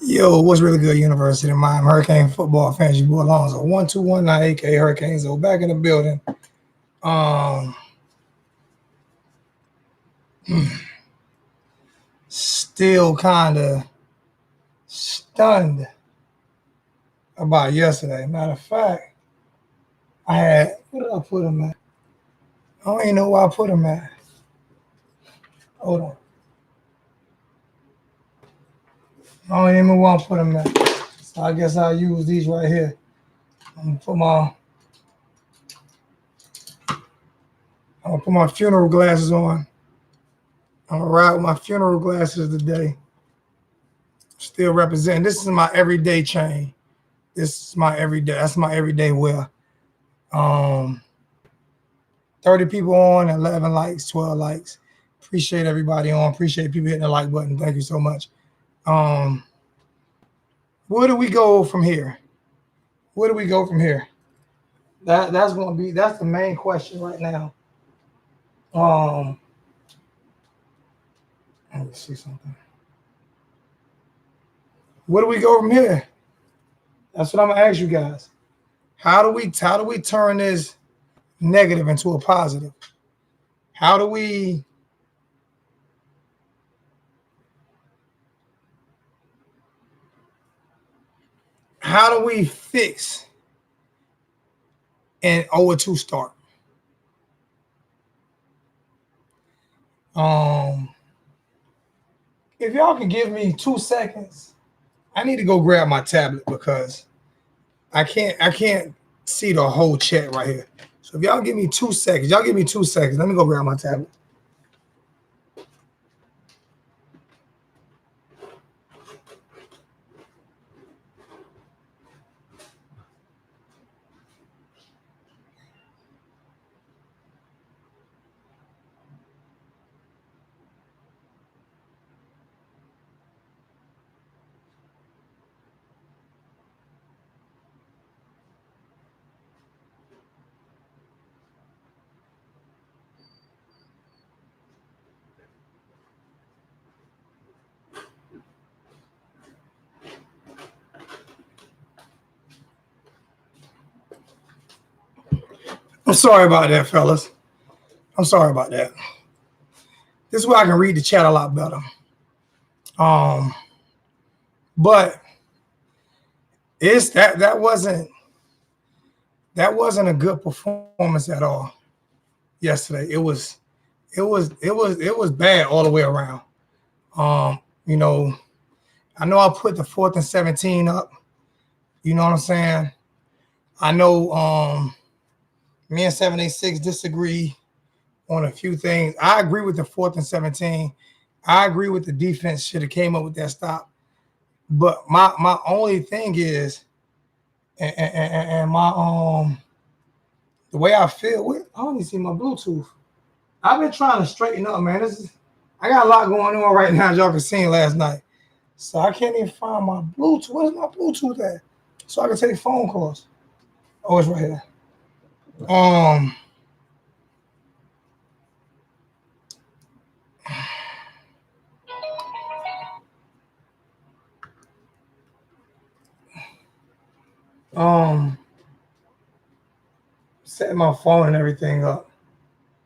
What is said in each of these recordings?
Yo, what's really good, University of Miami Hurricane football fans? Your boy Alonzo 1219, aka Hurricanes. So back in the building. Um, Still kind of stunned about yesterday. Matter of fact, I had what did I put him at? I don't even know where I put him at. Hold on, I don't even know where I put him at. So I guess I'll use these right here. I'm gonna put my funeral glasses on. I'm gonna ride with my funeral glasses today. Still representing. This is my everyday chain. This is my everyday. That's my everyday wear. Um, 30 people on, 11 likes, 12 likes. Appreciate everybody on. Appreciate people hitting the like button. Thank you so much. Um, where do we go from here? Where do we go from here? That's the main question right now. Um, Let me see something. Where do we go from here? That's what I'm gonna ask you guys. How do we turn this negative into a positive? How do we how do we fix an 0-2 start? Um, if y'all can give me 2 seconds, I need to go grab my tablet because I can't see the whole chat right here. So if y'all give me 2 seconds, y'all give me 2 seconds. Let me go grab my tablet. I'm sorry about that, fellas. I'm sorry about that. This is where I can read the chat a lot better. Um, but it's that wasn't a good performance at all yesterday. It was bad all the way around. Um, you know, I know I put the 4th and 17 up. You know what I'm saying? I know me and 786 disagree on a few things. I agree with the 4th and 17. I agree with the defense should have came up with that stop. But my only thing is, and my the way I feel. I don't even see my Bluetooth. I've been trying to straighten up, man. I got a lot going on right now, as y'all can see last night. So I can't even find my Bluetooth. Where's my Bluetooth at? So I can take phone calls. Oh, it's right here. Um, um, Setting my phone and everything up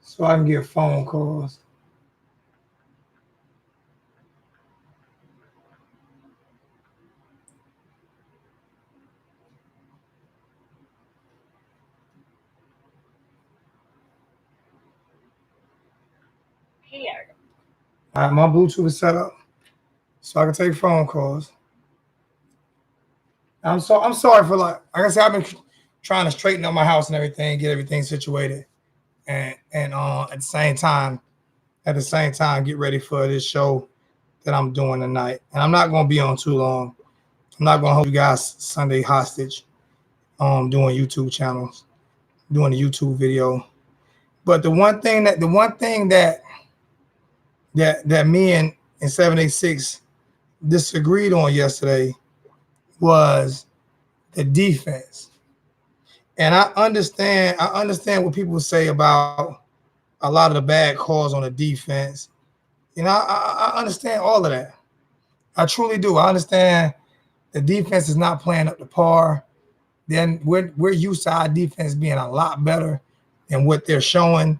so I can get phone calls. All right, my Bluetooth is set up so I can take phone calls. I'm sorry for like I said, I've been trying to straighten up my house and everything, get everything situated, and at the same time get ready for this show that I'm doing tonight. And I'm not gonna be on too long. I'm not gonna hold you guys Sunday hostage. Doing YouTube channels, doing a YouTube video. But the one thing that me and 786 disagreed on yesterday was the defense. And I understand what people say about a lot of the bad calls on the defense. I understand all of that. I truly do. I understand The defense is not playing up to par. Then we're used to our defense being a lot better than what they're showing.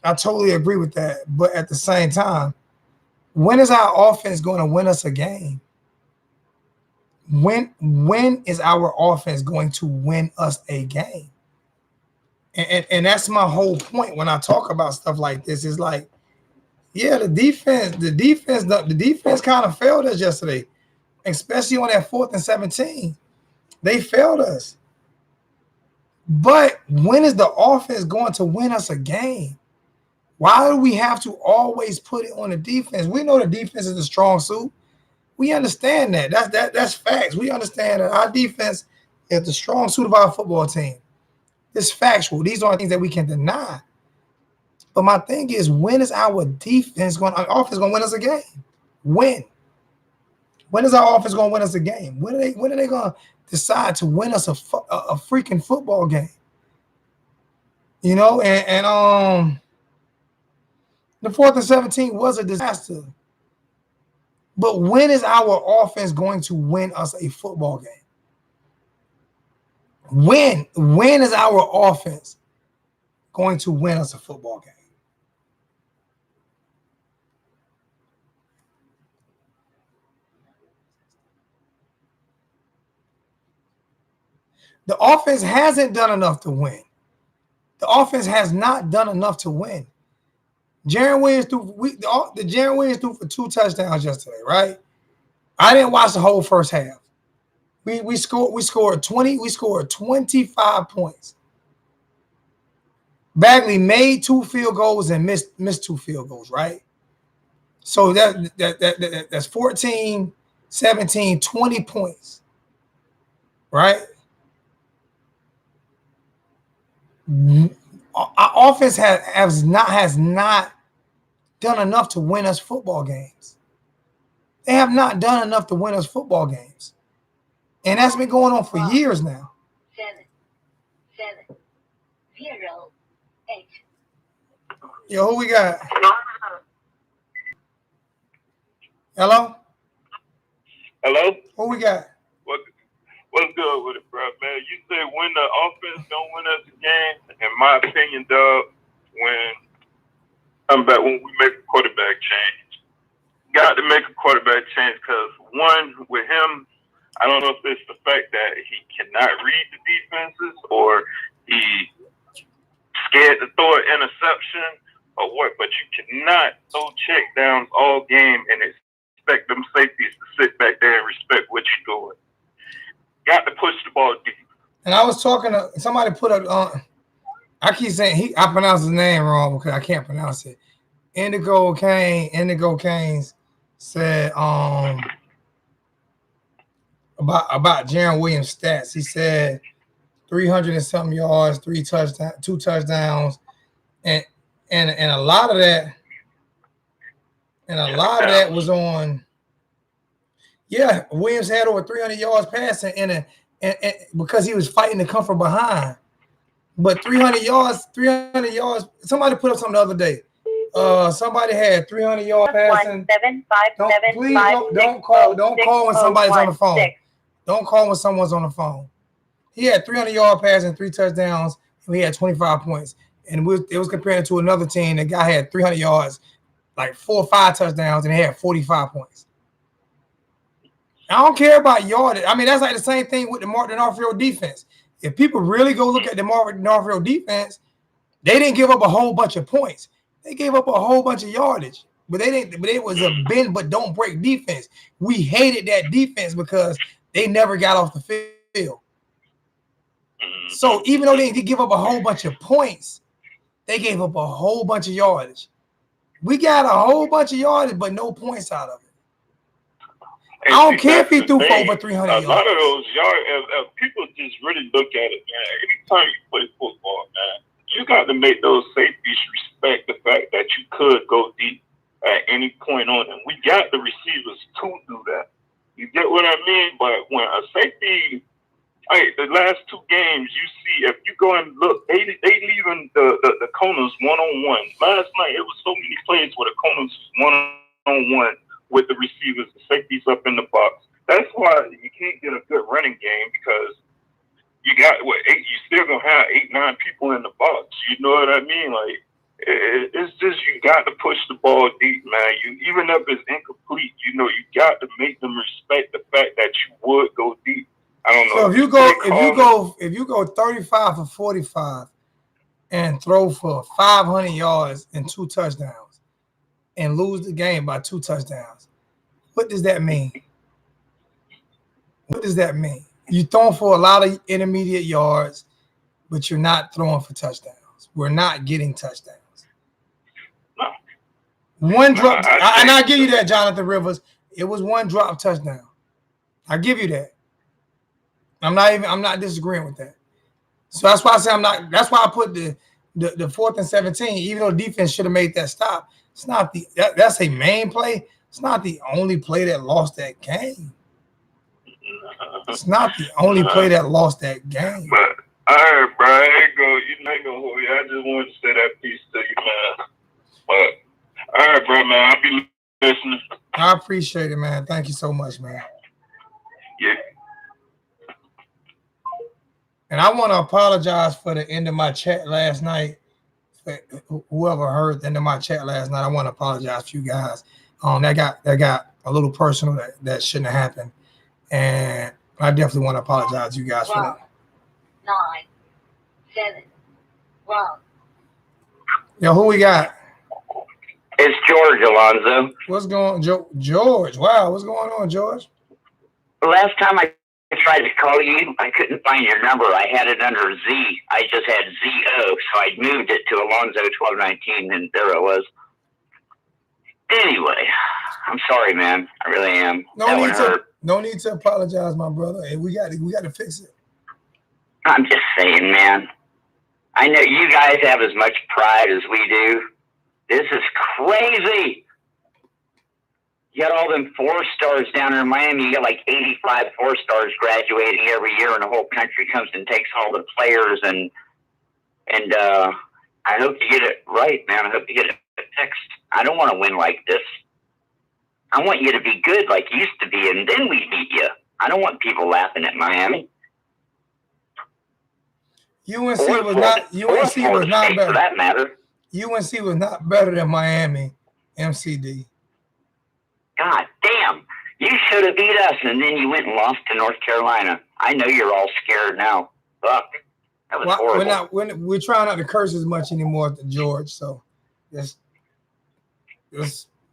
I totally agree with that. But at the same time, when is our offense going to win us a game? When is our offense going to win us a game? And that's my whole point when I talk about stuff like this. Is like, yeah, the defense kind of failed us yesterday, especially on that 4th and 17. They failed us. But when is the offense going to win us a game? Why do we have to always put it on the defense? We know the defense is the strong suit. We understand that. That's facts. We understand that our defense is the strong suit of our football team. It's factual. These aren't things that we can deny. But my thing is, when is our offense going to win us a game? When? When is our offense going to win us a game? When are they going to decide to win us a freaking football game? You know, and the 4th and 17 was a disaster. But when is our offense going to win us a football game? When is our offense going to win us a football game? The offense hasn't done enough to win. The offense has not done enough to win. Jarren Williams threw for 2 touchdowns yesterday, right? I didn't watch the whole first half. We scored 25 points. Bagley made 2 field goals and missed 2 field goals, right? So that's 14, 17, 20 points, right? Our offense has not done enough to win us football games. They have not done enough to win us football games. And that's been going on for years now. 7-7-0-8. Yo, who we got? Hello? Hello? Who we got? What's good with it, bro, man? You said when the offense don't win us a game, in my opinion, dog, when we make a quarterback change. Got to make a quarterback change because, one, with him, I don't know if it's the fact that he cannot read the defenses or he scared to throw an interception or what, but you cannot throw check downs all game and expect them safeties to sit back there and respect what you're doing. Got to push the ball deep. And I was talking to somebody put a I keep saying I pronounce his name wrong because I can't pronounce it. Indigo Canes said about Jarren Williams' stats. He said 300 and something yards, 2 touchdowns, and a lot of that, was on. Yeah, Williams had over 300 yards passing and because he was fighting to come from behind. But 300 yards. Somebody put up something the other day. Somebody had 300 yards passing. Don't call when somebody's on the phone. Don't call when someone's on the phone. He had 300 yard passing, 3 touchdowns, and he had 25 points. And it was compared to another team. The guy had 300 yards, like 4 or 5 touchdowns, and he had 45 points. I don't care about yardage. I mean, that's like the same thing with the Northfield defense. If people really go look at the Northfield defense, they didn't give up a whole bunch of points. They gave up a whole bunch of yardage. But they didn't. But it was a bend but don't break defense. We hated that defense because they never got off the field. So even though they didn't give up a whole bunch of points, they gave up a whole bunch of yardage. We got a whole bunch of yardage, but no points out of it. And I don't care if he threw for over 300 yards. A lot of those yards, if people just really look at it, man, anytime you play football, man, you got to make those safeties respect the fact that you could go deep at any point on them. We got the receivers to do that. You get what I mean? But when a safety, the last 2 games, you see, if you go and look, they leaving the corners one-on-one. Last night, it was so many plays where the corners one-on-one with the receivers, the safeties up in the box. That's why you can't get a good running game because you got eight. You still gonna have 8, 9 people in the box. You know what I mean? Like it's just you got to push the ball deep, man. You even if it's incomplete, you know you got to make them respect the fact that you would go deep. I don't know. So if you go 35 for 45 and throw for 500 yards and 2 touchdowns and lose the game by 2 touchdowns, what does that mean? What does that mean? You're throwing for a lot of intermediate yards, but you're not throwing for touchdowns. We're not getting touchdowns. No. One drop, and I give you that, Jonathan Rivers. It was one drop touchdown. I give you that. I'm not disagreeing with that. So that's why I say that's why I put the 4th and 17, even though defense should have made that stop. It's not that's a main play. It's not the only play that lost that game. It's not the only play that lost that game. But all right, bro, I ain't gonna hold you. I just wanted to say that piece to you, man. But all right, bro, man, I'll be listening. I appreciate it, man. Thank you so much, man. Yeah. And I want to apologize for the end of my chat last night. Whoever heard the end of my chat last night, I want to apologize to you guys. That got a little personal. That shouldn't have happened, and I definitely want to apologize to you guys for that. 9, 7, 1. Yo, who we got? It's George, Alonzo. What's going on, George? Wow, what's going on, George? Last time I tried to call you, I couldn't find your number. I had it under Z. I just had ZO, so I moved it to Alonzo 1219, and there it was. Anyway, I'm sorry, man. I really am. No need to apologize, my brother. Hey, we got to fix it. I'm just saying, man. I know you guys have as much pride as we do. This is crazy. You got all them 4-stars down in Miami. You got like 85 4-stars graduating every year, and the whole country comes and takes all the players. And I hope you get it right, man. I hope you get it fixed. I don't want to win like this. I want you to be good like you used to be, and then we beat you. I don't want people laughing at Miami. UNC was not better. For that matter. UNC was not better than Miami MCD. God damn. You should have beat us, and then you went and lost to North Carolina. I know you're all scared now. Fuck. That was horrible. We're trying not to curse as much anymore to George, so just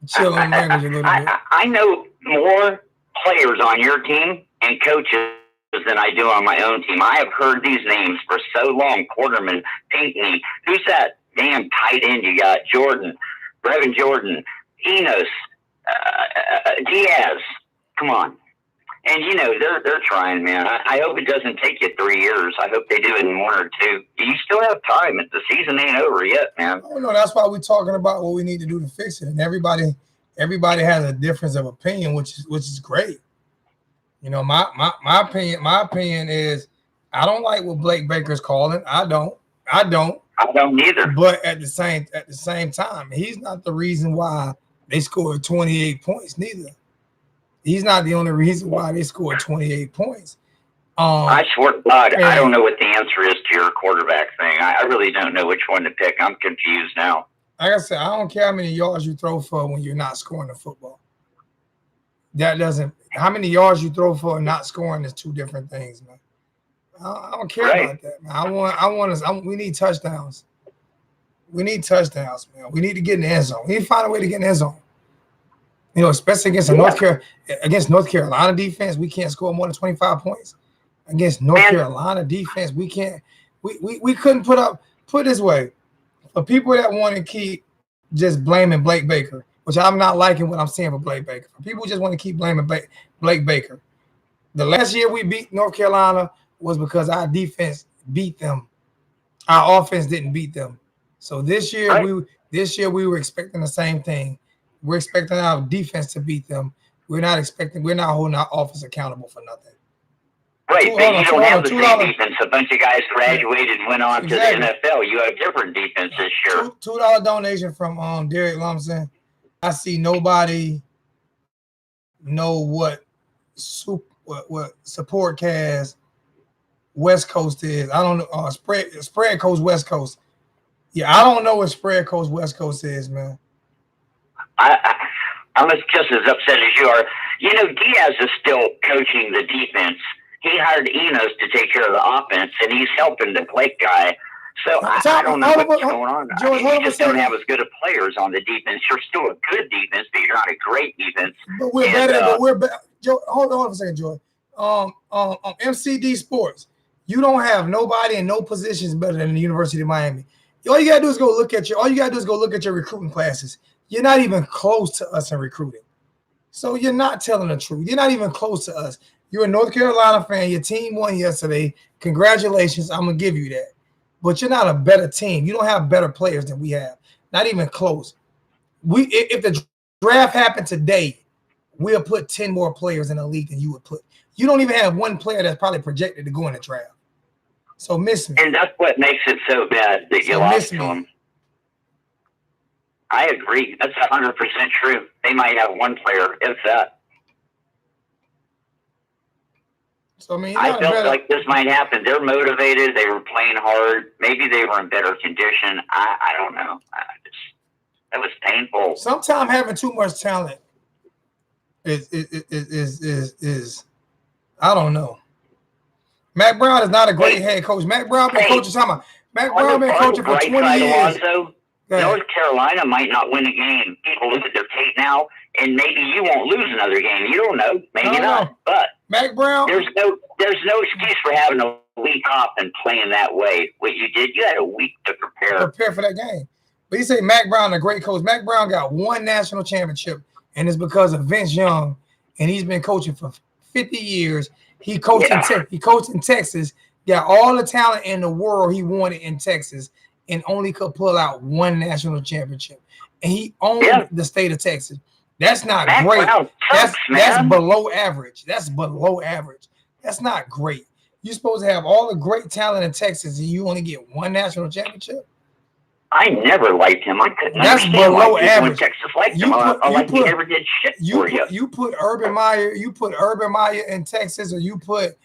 chill on language a little bit. I know more players on your team and coaches than I do on my own team. I have heard these names for so long. Quarterman, Pinckney. Who's that damn tight end you got? Jordan, Brevin Jordan, Enos, Diaz. Come on. And, you know, they're trying, man. I hope it doesn't take you 3 years. I hope they do it in 1 or 2. You still have time. The season ain't over yet, man. Oh, no, that's why we're talking about what we need to do to fix it. And everybody has a difference of opinion, which is great. You know, my opinion is I don't like what Blake Baker's calling. I don't either. But at the same time, he's not the reason why they scored 28 points neither. He's not the only reason why they scored 28 points. I swear to God, I don't know what the answer is to your quarterback thing. I really don't know which one to pick. I'm confused now. Like I said, I don't care how many yards you throw for when you're not scoring the football. How many yards you throw for and not scoring is 2 different things, man. I don't care about that, man. We need touchdowns. We need touchdowns, man. We need to get in the end zone. We need to find a way to get in the end zone. You know, especially against North Carolina defense, we can't score more than 25 points. Against North Carolina defense, we can't. We couldn't put it this way. For people that want to keep just blaming Blake Baker, which I'm not liking what I'm seeing for Blake Baker. For people who just want to keep blaming Blake Baker, the last year we beat North Carolina was because our defense beat them. Our offense didn't beat them. So this year we were expecting the same thing. We're expecting our defense to beat them. We're not holding our offense accountable for nothing. Right, but you don't have the same defense. A bunch of guys graduated and went on to the NFL. You have different defense this year. $2 donation from Derek Lumsden. I see nobody know what what support cast West Coast is. I don't know. Spread coast West Coast. Yeah, I don't know what spread coast West Coast is, man. I'm just as upset as you are. You know, Diaz is still coaching the defense. He hired Enos to take care of the offense, and he's helping the Blake guy. So I don't know what's going on. George, you just don't have as good of players on the defense. You're still a good defense, but you're not a great defense. But we're better. But we're better. Hold on a second, George. MCD Sports. You don't have nobody in no positions better than the University of Miami. All you gotta do is go look at your recruiting classes. You're not even close to us in recruiting. So you're not telling the truth. You're not even close to us. You're a North Carolina fan. Your team won yesterday. Congratulations. I'm going to give you that. But you're not a better team. You don't have better players than we have. Not even close. If the draft happened today, we'll put 10 more players in the league than you would put. You don't even have one player that's probably projected to go in the draft. So miss me. And that's what makes it so bad that you lost to them. I agree. That's 100% true. They might have one player, if that. So I felt like this might happen. They're motivated. They were playing hard. Maybe they were in better condition. I don't know. That was painful. Sometimes having too much talent is I don't know. Matt Brown is not a great head coach. Matt Brown been coaching for 20 years. North Carolina might not win a game. People look at their tape now, and maybe you won't lose another game. You don't know. Maybe not. But Matt Brown, there's no excuse for having a week off and playing that way. What you did, you had a week to prepare for that game. But you say Matt Brown, a great coach. Matt Brown got one national championship, and it's because of Vince Young, and he's been coaching for 50 years. He coached in Texas, got all the talent in the world he wanted in Texas, and only could pull out one national championship. And he owned the state of Texas. That's not great. That's below average. That's below average. That's not great. You're supposed to have all the great talent in Texas, and you only get one national championship? I never liked him. I couldn't That's below average. Texas liked him. He never did shit for you. You put Urban Meyer in Texas, or you put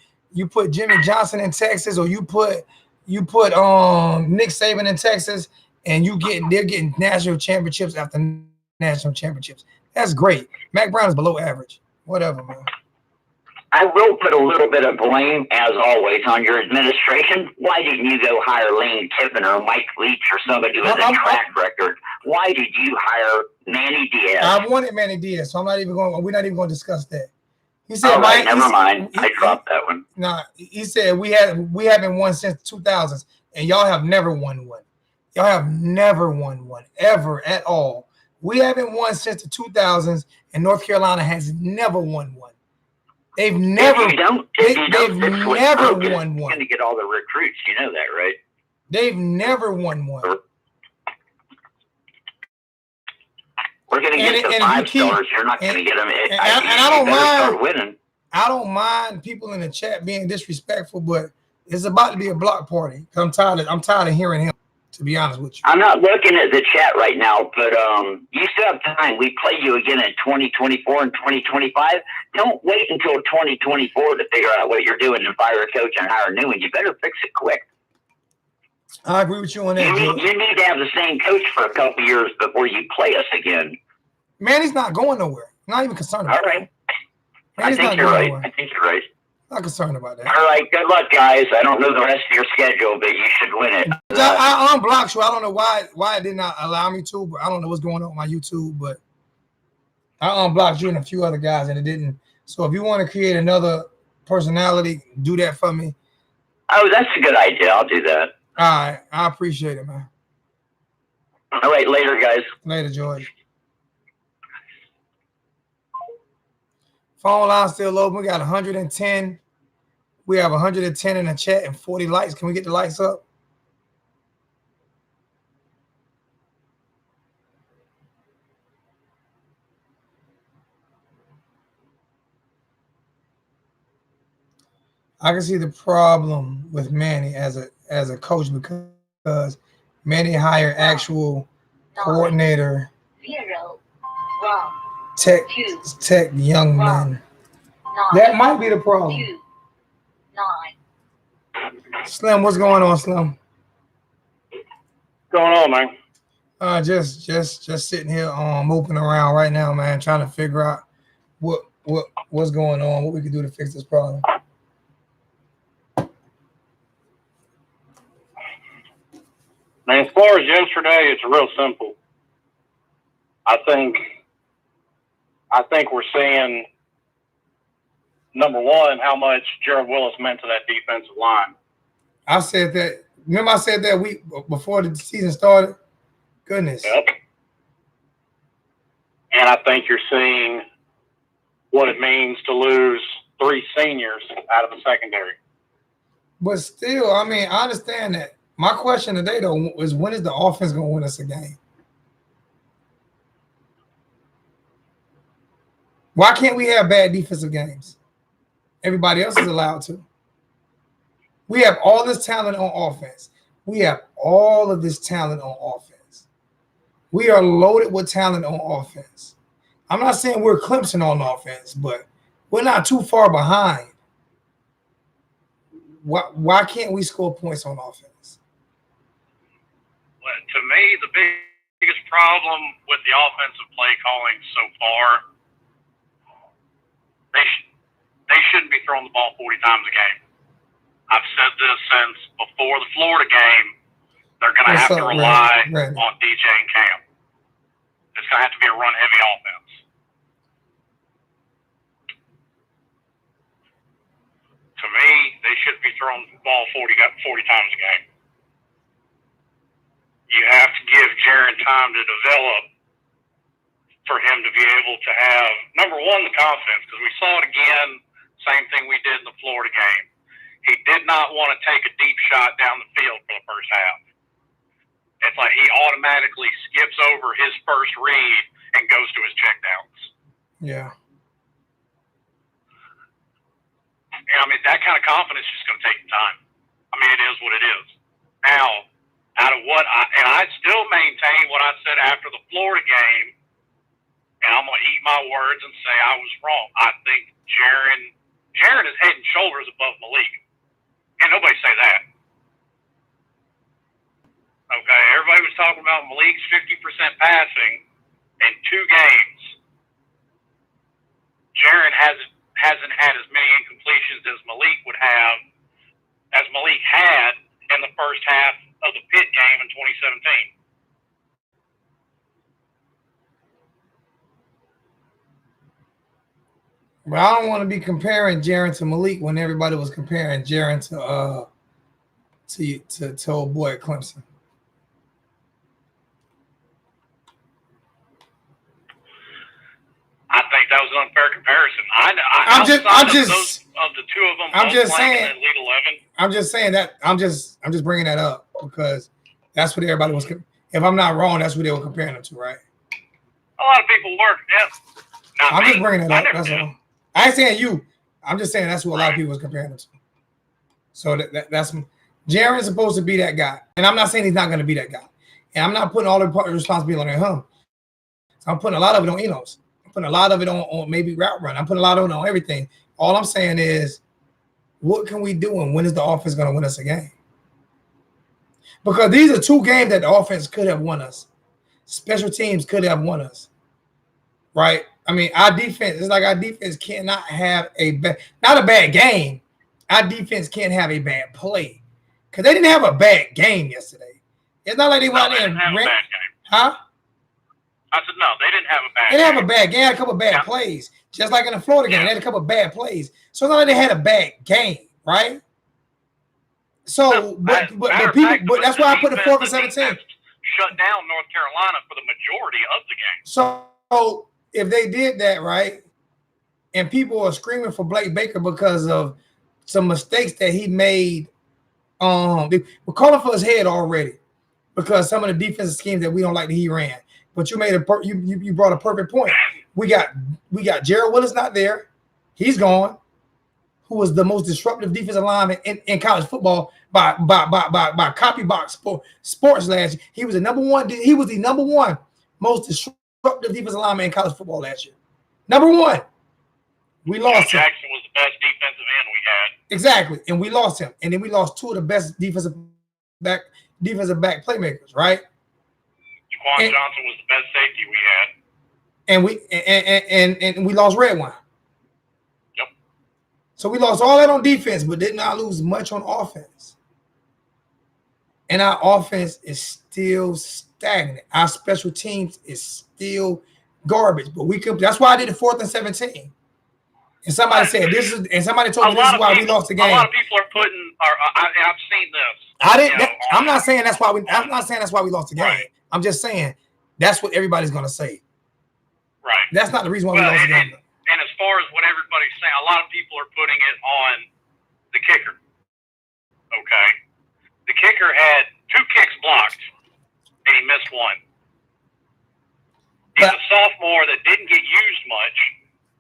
Jimmy Johnson in Texas, or you put Nick Saban in Texas, and they're getting national championships after national championships. That's great. Mac Brown is below average. Whatever, man. I will put a little bit of blame, as always, on your administration. Why didn't you go hire Lane Kiffin or Mike Leach or somebody with a track record? Why did you hire Manny Diaz? I wanted Manny Diaz, so we're not even going to discuss that. He said, never mind. I dropped that one. Nah, he said we haven't won since the 2000s, and y'all have never won one. Y'all have never won one, ever, at all. We haven't won since the 2000s, and North Carolina has never won one. They've never won one. You're going to get all the recruits. You know that, right? They've never won one. We're going to get the 5 stars. You're not going to get them. I don't mind. Start winning. I don't mind people in the chat being disrespectful, but it's about to be a block party. I'm tired of hearing him, to be honest with you. I'm not looking at the chat right now, but you still have time. We play you again in 2024 and 2025. Don't wait until 2024 to figure out what you're doing and fire a coach and hire a new one. You better fix it quick. I agree with you on that. You need to have the same coach for a couple years before you play us again. Manny's not going nowhere. I'm not even concerned about that. All right. I think you're right. Not concerned about that. All right. Good luck, guys. I don't know the rest of your schedule, but you should win it. I unblocked you. I don't know why it did not allow me to, but I don't know what's going on with my YouTube, but I unblocked you and a few other guys, and it didn't. So if you want to create another personality, do that for me. Oh, that's a good idea. I'll do that. All right. I appreciate it, man. All right. Later, guys. Later, George. Phone line still open. We got 110. We have 110 in the chat and 40 likes. Can we get the likes up? I can see the problem with Manny as a coach because Manny hired actual coordinator. 0, 1, Tech young men. That might be the problem. 2, 9. Slim, what's going on, Slim? Going on, man? Just sitting here, moping around right now, man, trying to figure out what's going on, what we can do to fix this problem. Man, as far as yesterday, it's real simple. I think we're seeing, number one, how much Gerald Willis meant to that defensive line. I said that. Remember, I said that week before the season started. Goodness. Yep. And I think you're seeing what it means to lose 3 seniors out of the secondary. But still, I mean, I understand that. My question today, though, is when is the offense going to win us a game? Why can't we have bad defensive games? Everybody else is allowed to. We have all this talent on offense. We have all of this talent on offense. We are loaded with talent on offense. I'm not saying we're Clemson on offense, but we're not too far behind. Why can't we score points on offense? Well, to me, the biggest problem with the offensive play calling so far, they shouldn't be throwing the ball 40 times a game. I've said this since before the Florida game. They're going to have to rely on DJ and Cam. It's going to have to be a run-heavy offense. To me, they shouldn't be throwing the ball 40 times a game. You have to give Jaron time to develop for him to be able to have, number one, the confidence, because we saw it again, same thing we did in the Florida game. He did not want to take a deep shot down the field for the first half. It's like he automatically skips over his first read and goes to his checkdowns. Yeah. And I mean, that kind of confidence is just going to take time. I mean, it is what it is. Now, out of what I still maintain what I said after the Florida game, and I'm going to eat my words and say I was wrong. I think Jaron is head and shoulders above Malik. And nobody say that. Okay, everybody was talking about Malik's 50% passing in 2 games. Jaron hasn't had as many incompletions as Malik had in the first half of the Pitt game in 2017. But I don't want to be comparing Jaron to Malik when everybody was comparing Jaron to old boy at Clemson. I think that was an unfair comparison. Of the two of them, I'm just saying. In Elite 11. I'm just saying that. I'm just bringing that up because that's what everybody was. If I'm not wrong, that's what they were comparing them to, right? A lot of people were. Yeah. I'm just bringing that up. That's all. I ain't saying you. I'm just saying that's what a lot of people was comparing them to. So that's Jaron's supposed to be that guy, and I'm not saying he's not going to be that guy. And I'm not putting all the responsibility on him. So I'm putting a lot of it on Enos. I'm putting a lot of it on maybe route run. I'm putting a lot of it on everything. All I'm saying is, what can we do, and when is the offense going to win us a game? Because these are 2 games that the offense could have won us. Special teams could have won us, right? I mean, our defense, it's like our defense cannot have not a bad game. Our defense can't have a bad play because they didn't have a bad game yesterday. It's not like they went in and ran. Huh? I said, no, they didn't have a bad game. They didn't have a bad game. They had a couple of bad plays, just like in the Florida game. They had a couple of bad plays. So it's not like they had a bad game, right? So, but that's why I put the 4th and 17. Shut down North Carolina for the majority of the game. So if they did that, right, and people are screaming for Blake Baker because of some mistakes that he made, they were calling for his head already because some of the defensive schemes that we don't like that he ran. But you made you brought a perfect point. We got Gerald Willis not there. He's gone. Who was the most disruptive defensive lineman in college football by copy box sports last year. He was the number one most disruptive defensive lineman in college football last year. Number 1. We lost him. Jackson was the best defensive end we had. Exactly. And we lost him. And then we lost two of the best defensive back playmakers, right? Jaquan Johnson was the best safety we had. And we lost Redwine. Yep. So we lost all that on defense, but did not lose much on offense. And our offense is still stagnant. Our special teams is still garbage. But we could. That's why I did the 4th and 17. And somebody said this is, and somebody told me this is why we lost the game. A lot of people are putting. I've seen this. I didn't. I'm not saying that's why we. I'm not saying that's why we lost the game. Right. I'm just saying that's what everybody's gonna say. Right. That's not the reason why we lost the game. And as far as what everybody's saying, a lot of people are putting it on the kicker. Okay. The kicker had 2 kicks blocked, and he missed one. He's a sophomore that didn't get used much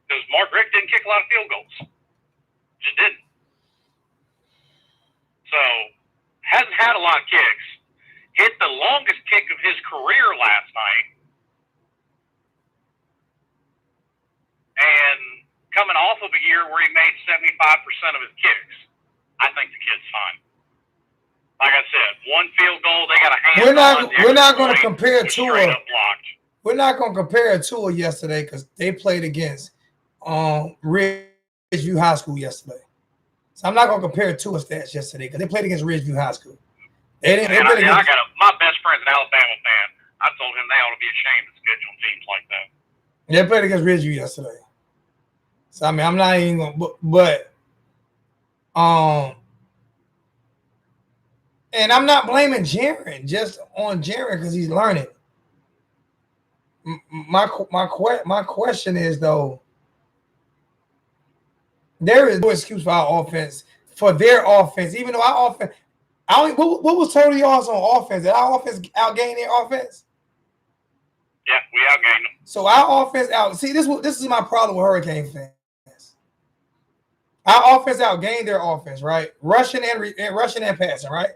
because Mark Richt didn't kick a lot of field goals. Just didn't. So, hasn't had a lot of kicks. Hit the longest kick of his career last night. And coming off of a year where he made 75% of his kicks, I think the kid's fine. Like I said, 1 field goal, they got a hand. We're not going to compare Tua. We're not going to compare Tua yesterday because they played against Ridgeview High School yesterday. So I'm not going to compare Tua stats yesterday because they played against Ridgeview High School. They didn't. I got my best friend's an Alabama fan. I told him they ought to be ashamed of scheduling teams like that. They played against Ridgeview yesterday. So I mean, I'm not even going to, but and I'm not blaming Jaren just on Jaren because he's learning. My question is though, there is no excuse for our offense, for their offense, even though our offense. What was total yards on offense? Did our offense outgain their offense? Yeah, we outgained them. So our offense out. See, this is my problem with Hurricane fans. Our offense outgained their offense, right? Rushing and passing, right?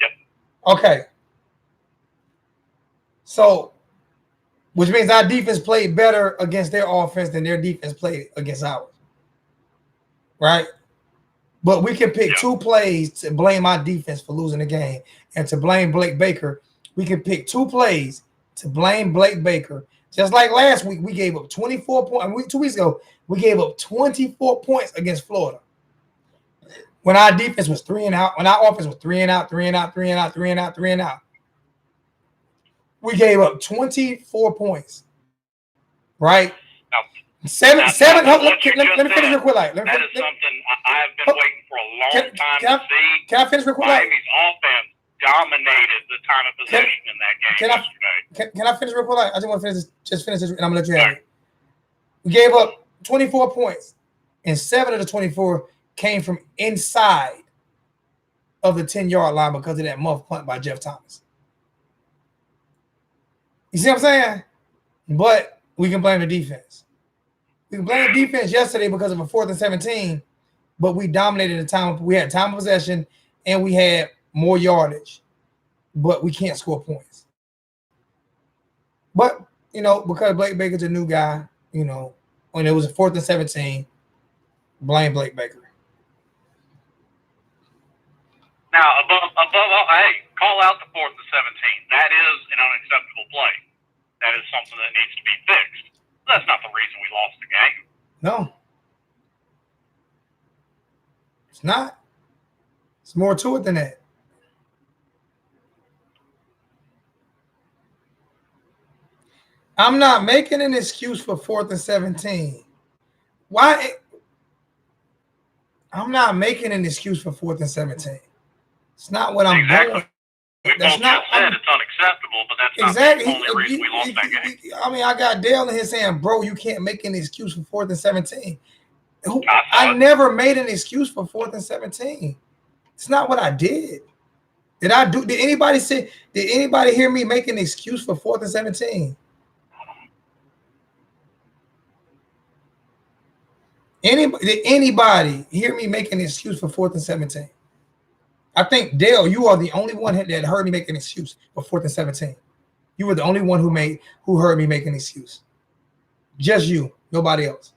Yep. Okay. So, which means our defense played better against their offense than their defense played against ours, right? But we can pick 2 plays to blame our defense for losing the game and to blame Blake Baker. We can pick 2 plays to blame Blake Baker. Just like last week, we gave up 24 points. 2 weeks ago, we gave up 24 points against Florida. When our defense was 3 and out, when our offense was 3 and out, 3 and out, 3 and out, 3 and out, 3 and out. We gave up 24 points. Right? Seven. Let me finish real quick. That is something I have been waiting for a long time to see. Can I finish real quick? Miami's offense dominated the time of possession in that game yesterday. Can I finish real quick? I just want to finish this, and I'm gonna let you have it. We gave up 24 points, and 7 of the 24 came from inside of the 10-yard line because of that muff punt by Jeff Thomas. You see what I'm saying? But we can blame the defense. We can blame the defense yesterday because of a 4th and 17, but we dominated the time. We had time of possession and we had more yardage, but we can't score points. But, because Blake Baker's a new guy, when it was a 4th and 17, blame Blake Baker. Now, above all, hey, call out the 4th and 17. That is an unacceptable play. That is something that needs to be fixed. That's not the reason we lost the game. No. It's not. It's more to it than that. I'm not making an excuse for 4th and 17. Why? I'm not making an excuse for 4th and 17. It's not what I'm doing. We both just said it's unacceptable, but that's not the only reason we lost that game. I mean, I got Dale in here saying, bro, you can't make an excuse for 4th and 17. I never made an excuse for 4th and 17. It's not what I did. Did anybody hear me make an excuse for 4th and 17? Did anybody hear me make an excuse for 4th and 17? I think, Dale, you are the only one that heard me make an excuse for 4th and 17. You were the only one who heard me make an excuse. Just you, nobody else.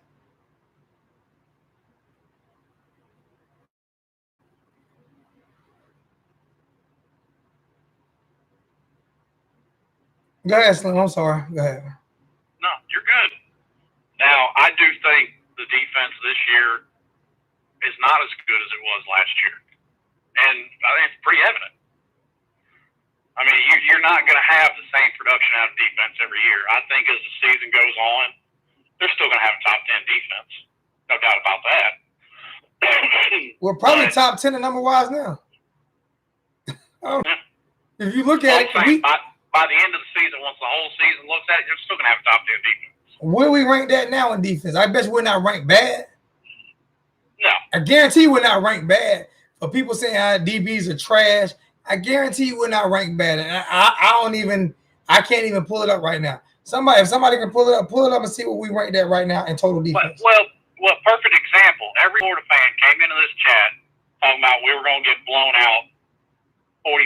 Go ahead, Slim. I'm sorry. Go ahead. No, you're good. Now, I do think the defense this year is not as good as it was last year. And I think it's pretty evident. I mean, you're not going to have the same production out of defense every year. I think as the season goes on, they're still going to have a top 10 defense. No doubt about that. We're probably top 10 in number wise now. If you look at it, by the end of the season, once the whole season looks at it, you're still going to have a top 10 defense. where we rank that now in defense? I bet we're not ranked bad. No. I guarantee we're not ranked bad. For people saying DBs are trash, I guarantee you we're not ranked bad. And I can't even pull it up right now. If somebody can pull it up and see what we rank that right now in total defense. Well, perfect example. Every Florida fan came into this chat talking about we were going to get blown out 45-3.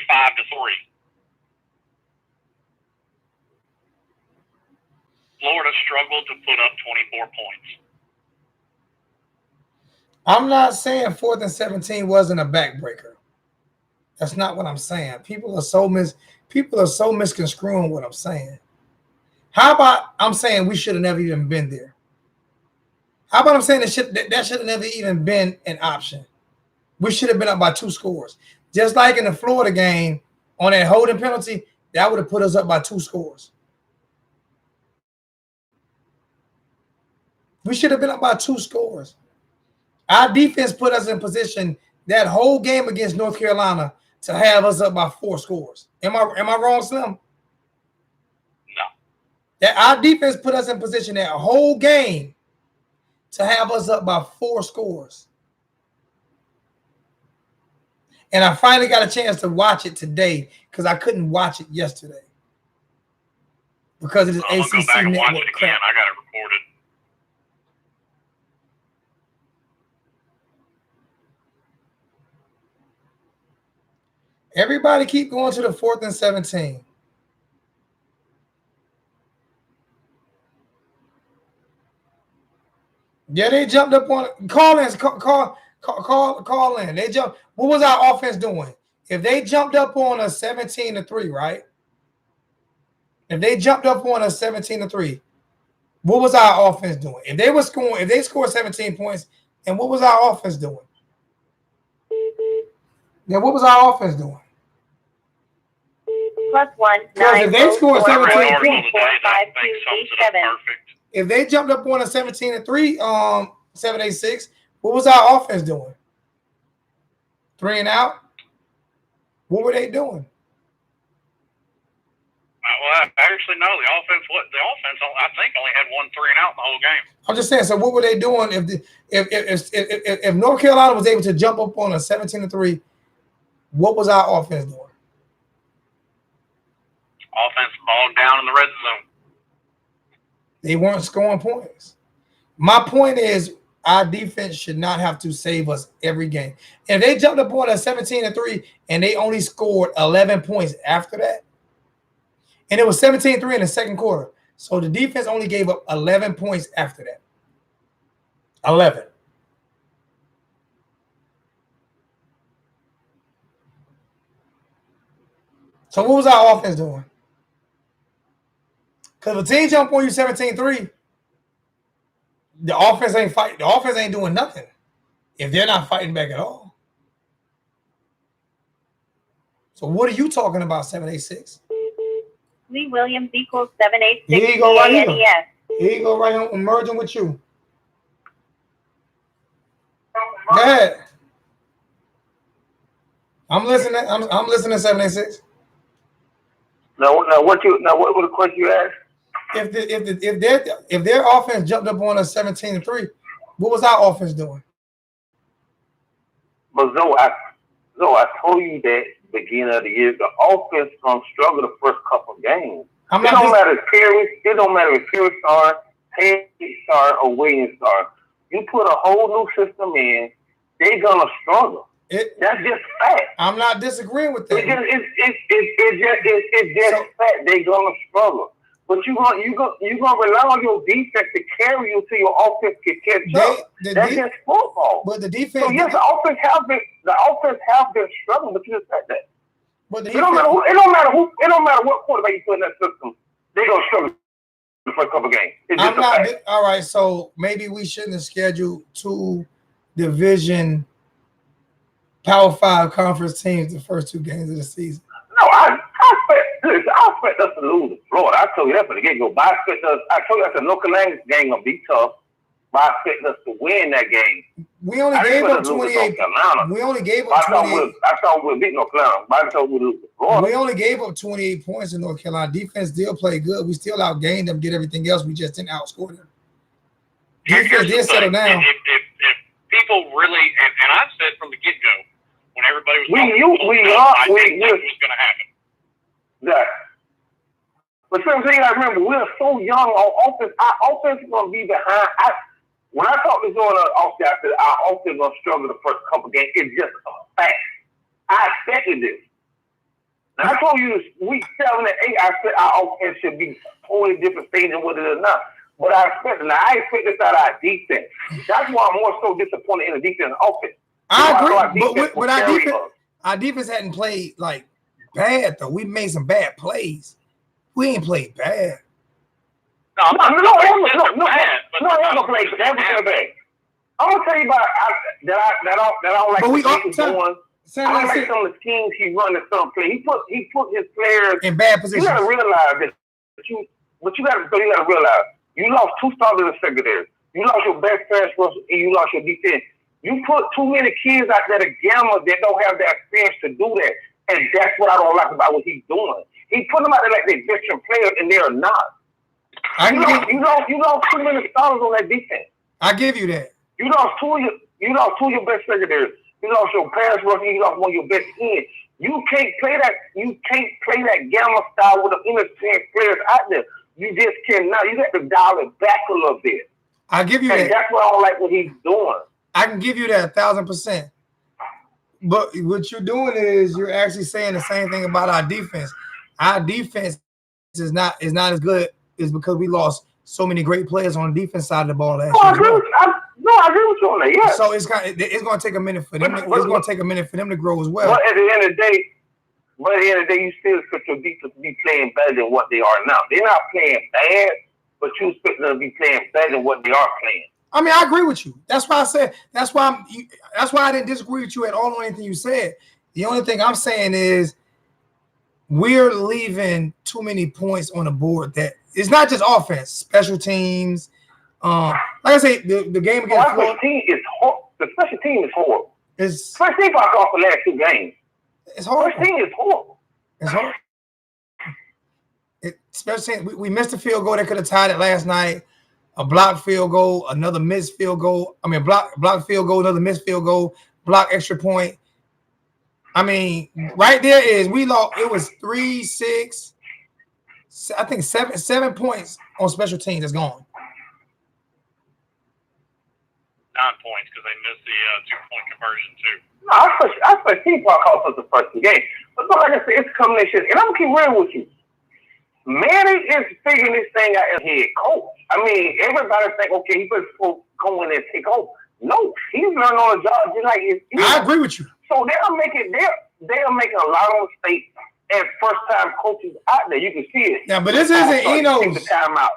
Florida struggled to put up 24 points. I'm not saying 4th and 17 wasn't a backbreaker. That's not what I'm saying. People are so misconstruing what I'm saying. How about I'm saying we should have never even been there? How about I'm saying that should have never even been an option? We should have been up by 2 scores. Just like in the Florida game on that holding penalty, that would have put us up by 2 scores. We should have been up by 2 scores. Our defense put us in position that whole game against North Carolina to have us up by 4 scores. Am I wrong, Slim? No. That our defense put us in position that whole game to have us up by 4 scores. And I finally got a chance to watch it today because I couldn't watch it yesterday because it is ACC go back and watch network it again. crap. I got it recorded. Everybody keep going to the 4th and 17. Yeah, they jumped up on it. Call in. They jumped. What was our offense doing? If they jumped up on us 17-3, right? If they jumped up on us 17-3, what was our offense doing? If they scored 17 points, and what was our offense doing? Yeah, what was our offense doing? +1 Because if they scored 17 Article points, today that I think sums it up perfect. if they jumped up on a 17-3, 786, what was our offense doing? 3 and out? What were they doing? Well, actually, no. The offense, I think, only had 1 3 and out in the whole game. I'm just saying. So, what were they doing if North Carolina was able to jump up on a 17-3? What was our offense doing? Offense bogged down in the red zone. They weren't scoring points. My point is, our defense should not have to save us every game. If they jumped up on a 17-3 and they only scored 11 points after that, and it was 17-3 in the second quarter, so the defense only gave up 11 points after that. 11. So what was our offense doing? Because if a team jump on you 17-3, the offense ain't fighting. The offense ain't doing nothing if they're not fighting back at all. So what are you talking about, 786? Lee Williams equals 786. Here you go right here. PANES. Here you go right here. I'm merging with you. Go ahead. I'm listening. I'm listening, 786. Now what was the question you asked? If their offense jumped up on us 17-3, what was our offense doing? But Zoe, I told you that beginning of the year, the offense gonna struggle the first couple of games. It don't matter if Perry start, Payne start, or Williams start. You put a whole new system in, they're gonna struggle. That's just fact. I'm not disagreeing with that. It's just fact. They're gonna struggle. But you gonna rely on your defense to carry you till your offense can catch up. That's just football. But the defense. So yes, the offense have been struggling, but you just said that. But the It don't matter what quarterback you put in that system. they're gonna struggle the first couple games. It's I'm just a not fact. all right. So maybe we shouldn't have scheduled 2 division Power 5 conference teams the first 2 games of the season. No, I expect us to lose to Florida. I told you that from the get-go. But I told you that the North Carolina game gonna be tough. But I expect us to win that game. We only gave up 28. We only gave up 28. I thought we'd beat North Carolina. But I thought we'd lose to Florida. We only gave up 28 points in North Carolina. Defense still played good. We still outgained them, did everything else. We just didn't outscore them. Defense did settle down. If people really, and I said from the get-go, when everybody was I think it was going to happen. Yeah. But something I remember, we're so young on offense. Our offense is going to be behind. When I talked to Jordan off the I said our offense is going to struggle the first couple games. It's just a fact. I expected this. Now, I told you week 7 and 8, I said our offense should be totally different stage than what it is now. But I expect this out of our defense. That's why I'm more so disappointed in the defense and offense. I agree, but our defense hadn't played like bad though. We made some bad plays. We ain't played bad. No, I'm not playing bad. I'm gonna tell you about that I don't like. But I don't like some of the teams he run and some play. He put his players in bad positions. You gotta realize that. But you gotta realize you lost 2 starters in secondary. You lost your best pass rusher and you lost your defense. You put too many kids out there to gamble that don't have the experience to do that. And that's what I don't like about what he's doing. He put them out there like they're veteran players, and they're not. You lost too many starters on that defense. I give you that. You lost two of your best secondaries. You lost your pass rusher. You lost one of your best ends. You can't play that. You can't play that gamma style with the inexperienced players out there. You just cannot. You got to dial it back a little bit. I give you that. That's why I don't like what he's doing. I can give you that 1,000%. But what you're doing is you're actually saying the same thing about our defense. Our defense is not as good is because we lost so many great players on the defense side of the ball last year. I agree with you on that. Yeah. So it's going to take a minute for them. It's going to take a minute for them to grow as well. But at the end of the day, you still expect your defense to be playing better than what they are now. They're not playing bad, but you expect them to be playing better than what they are playing. I mean, I agree with you. That's why I said. That's why I didn't disagree with you at all on anything you said. The only thing I'm saying is we're leaving too many points on the board. That it's not just offense, special teams. Like I say, the game against Florida. The special team is horrible. Special team got off the last 2 games. It's horrible. Special team is horrible. It's horrible. Especially we missed a field goal that could have tied it last night. A block field goal, another missed field goal. I mean, block field goal, another missed field goal, block extra point. I mean, right there is we lost. It was 3, 6, I think 7 points on special teams that's gone. 9 points because they missed the 2-point conversion too. No, I expect Team Park cost us the first 2 games. But like I said, it's a combination. And I'm gonna keep real with you. Manny is figuring this thing out as head coach. I mean, everybody think, okay, he's supposed to go in and take over. No, he's learning on the job just like I agree with you. So they're making a lot of mistakes as first time coaches out there. You can see it. Yeah, but this isn't Eno's. Take the time out.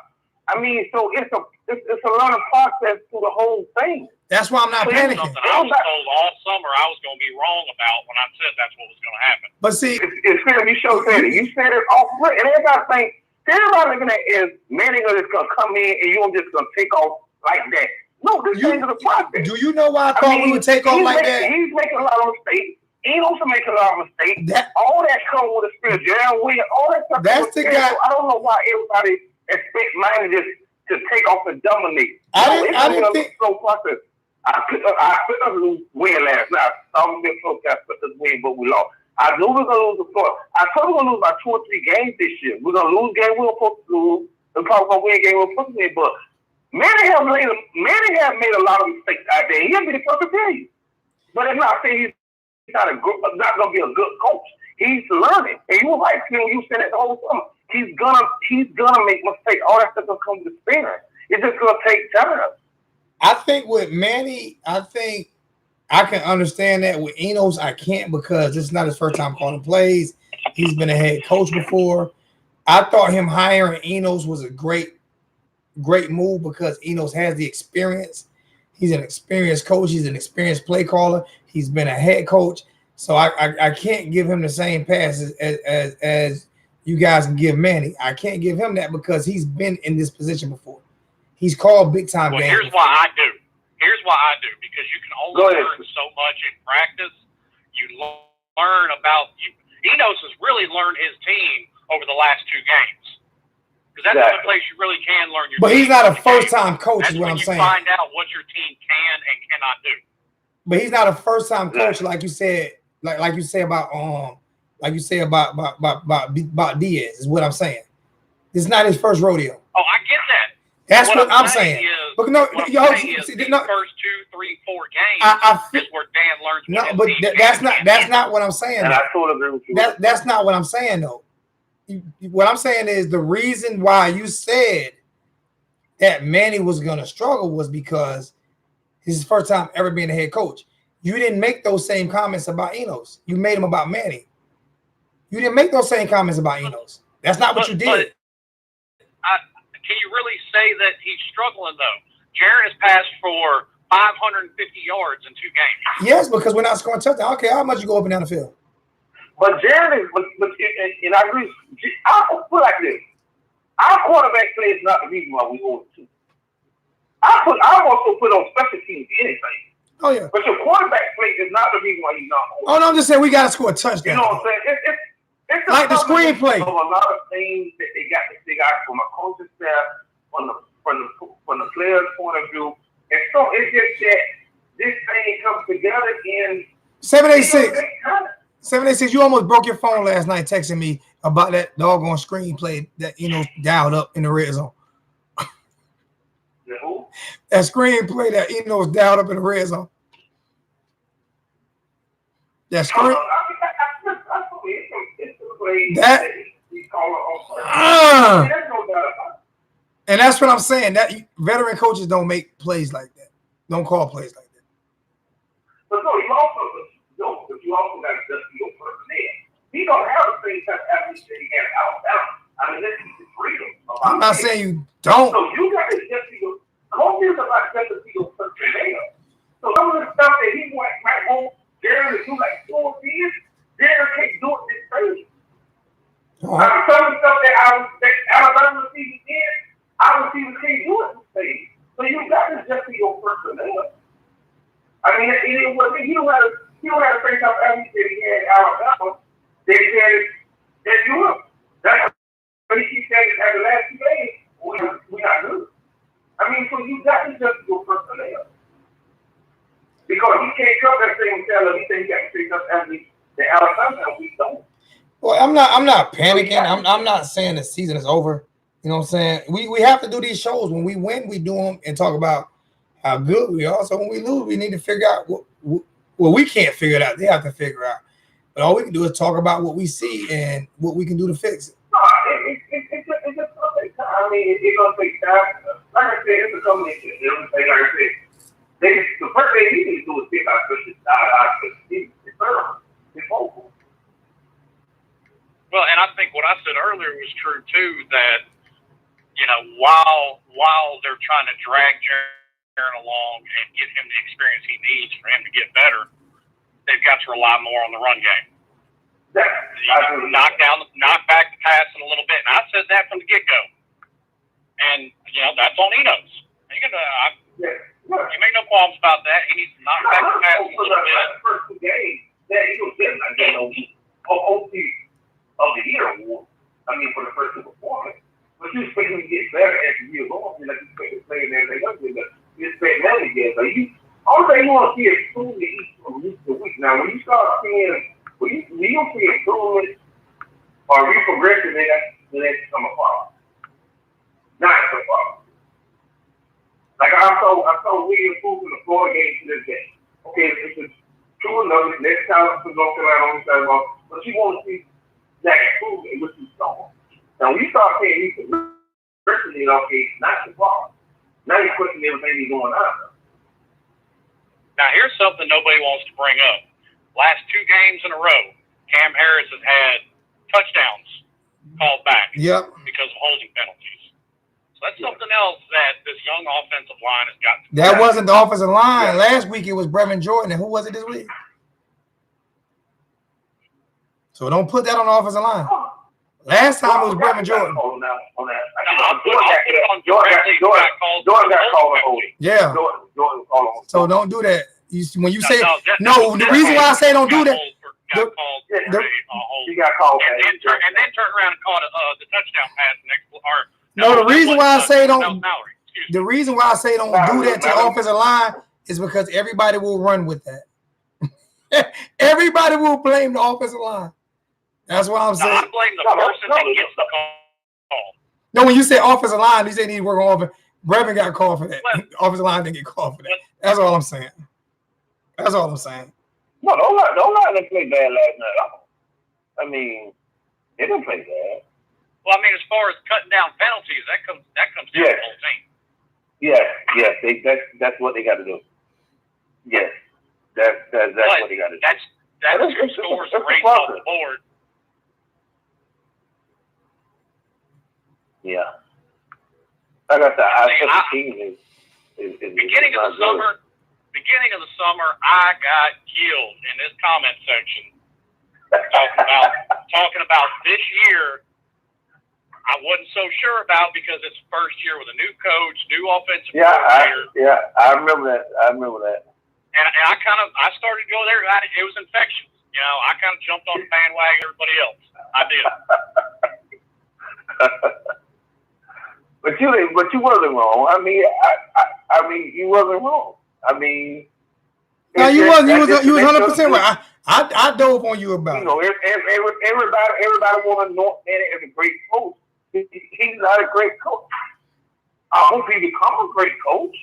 I mean, so it's a learning process through the whole thing. That's why I'm not panicking. Something I was told all summer I was going to be wrong about when I said that's what was going to happen. But see, it's fair. You said it. You said it off, and everybody looking at is Manny is going to come in and you're just going to take off like that. No, this is the process. Do you know why I thought we would take off like that? He's making a lot of mistakes. Enos are making a lot of mistakes. All that comes with a spirit. Jaron Williams, all that stuff. That's the guy. I don't know why everybody expects Manny to take off and dominate. I didn't think. Slow process. I put us lose win last night. I'm going to put us win, but we lost. I knew we were going to lose the floor. I told we were going to lose about 2 or 3 games this year. We're going to lose games we were supposed to lose. We're probably going to win games we were supposed to win. But Manny has made a lot of mistakes out there. He'll be the first to tell you. But it's not saying he's not going to be a good coach. He's learning. And you were right when you said that the whole summer. He's gonna make mistakes. All that stuff will come to experience. It's just gonna take time. I think with Manny, I think I can understand that. With Enos, I can't because this is not his first time calling plays. He's been a head coach before. I thought him hiring Enos was a great move because Enos has the experience. He's an experienced coach. He's an experienced play caller. He's been a head coach. So I can't give him the same pass as you guys can give Manny. I can't give him that because he's been in this position before. He's called big time games. Here's why I do. Because you can only learn so much in practice. You learn about you. Enos has really learned his team over the last 2 games. Because that's the only place you really can learn your team. But he's not a first-time coach, is what I'm saying. You find out what your team can and cannot do. But he's not a first-time coach, like you said, like you say about Diaz, is what I'm saying. This is not his first rodeo. Oh, I get that. That's what I'm saying. But no, the first 2, 3, 4 games is where Dan learns. No, but that's not what I'm saying. And I totally agree with you. That's not what I'm saying, though. What I'm saying is the reason why you said that Manny was going to struggle was because this is his first time ever being a head coach. You didn't make those same comments about Enos. You made them about Manny. You didn't make those same comments about Enos. That's not what you did. Can you really say that he's struggling, though? Jaron has passed for 550 yards in 2 games. Yes, because we're not scoring touchdowns. Okay, how much you go up and down the field? But Jaron is, and I agree. I'll put it like this: our quarterback play is not the reason why we go to. I also put on special teams anything. Oh yeah. But your quarterback play is not the reason why you're not. Oh no, I'm just saying we got to score a touchdown. You know what I'm saying? It's like the screenplay. Of a lot of things that they got to figure out from a coaching staff, from the players' point of view, and so it's just that this thing comes together in 786. 786. You almost broke your phone last night texting me about that doggone screenplay that dialed up in the red zone. That screenplay that was dialed up in the red zone. That screen. And that's what I'm saying. That veteran coaches don't make plays like that. Don't call plays like that. But no, you also got to just be your personnel. He don't have the same type of athletes that he had out. I mean, this is the freedom. I'm not saying you don't. So you got to just be your coaches about just to be your personnel. So some of the stuff that he might want Darren to do like 4 years, Darren can't do it this crazy. Some of the stuff that Alabama receivers did, our receivers can't do it this stage. So you got to just be your personnel. I mean, he don't have the same type of athletes that he had at Alabama that he had at Europe. That's what he keeps saying at the last 2 days. We're not good. I mean, so you got to just be your personnel. Because he can't come that same tell him he thinks he got to pick up athletes that Alabama and we don't. Well, I'm not panicking. I'm not saying the season is over. You know what I'm saying? We have to do these shows. When we win, we do them and talk about how good we are. So when we lose, we need to figure out what we can't figure it out. They have to figure out. But all we can do is talk about what we see and what we can do to fix it. No, it's just going to take time. I mean, it's going to take time. Like I said, it's a combination. Like I said, the first thing he needs to do is pick out the it's terrible. It's awful. Well, and I think what I said earlier was true too. That while they're trying to drag Jaron along and get him the experience he needs for him to get better, they've got to rely more on the run game. Knock back the passing a little bit, and I said that from the get go. And that's on Enos. You make no qualms about that. He needs to knock back the passing a little bit. The first 2 games, that Eagles didn't get OT of the year award. I mean, for the first 2 performances. But you expect him to get better as the year goes on. Like you expect him to play and everything else. You expect Manny to get better. All thing you want to see is improvement from week to week. Now, when you start seeing, when you see improvement or reprogression, then that's come apart. Not so far. Like I saw William improve in the Florida game to this game. Okay, it's true enough. Next time it's going to come out on the sidewalk, but you want to see that improvement, which you saw. Now, when you start saying he's personally, okay, not so far. Now you're questioning everything he's doing on. Now, here's something nobody wants to bring up. Last 2 games in a row, Cam Harris has had touchdowns called back. Yep. because of holding penalties. So that's something else that this young offensive line has got to That wasn't the offensive line. Last week it was Brevin Jordan. And who was it this week? So don't put that on the offensive line. Last time it was Brevin Jordan. On that. I'll put it on Jordan got called on holding. Yeah. Jordan called on. So don't do that. When you say no, the reason why I say don't do that. He got called. And then turn around and call the touchdown pass next. No, the reason why I say don't. The reason why I say don't do that to the offensive line is because everybody will run with that. Everybody will blame the offensive line. That's what I'm saying. I blame the person that gets the call. No, when you say offensive line, you say need to work on offense. Brevin got called for that. Offensive line didn't get called for that. That's all I'm saying. That's all I'm saying. No, don't let them play bad last night. I mean, they didn't play bad. Well, I mean, as far as cutting down penalties, that comes down to the whole team. Yes, that's what they got to do. Yes, that's what they got to do. That's two scores raised off the board. Yeah. Like I said, I think the team is beginning of the summer, I got killed in this comment section talking about this year. I wasn't so sure about because it's the first year with a new coach, new offensive coordinator. I remember that. And I started to go there. It was infectious. You know, I kind of jumped on the bandwagon. Everybody else, I did. But you wasn't wrong. I mean, you wasn't wrong. I mean, no, you wasn't. You was 100% right. I dove on you about. You know, everybody want to know Manny as a great coach. He's not a great coach. I hope he becomes a great coach,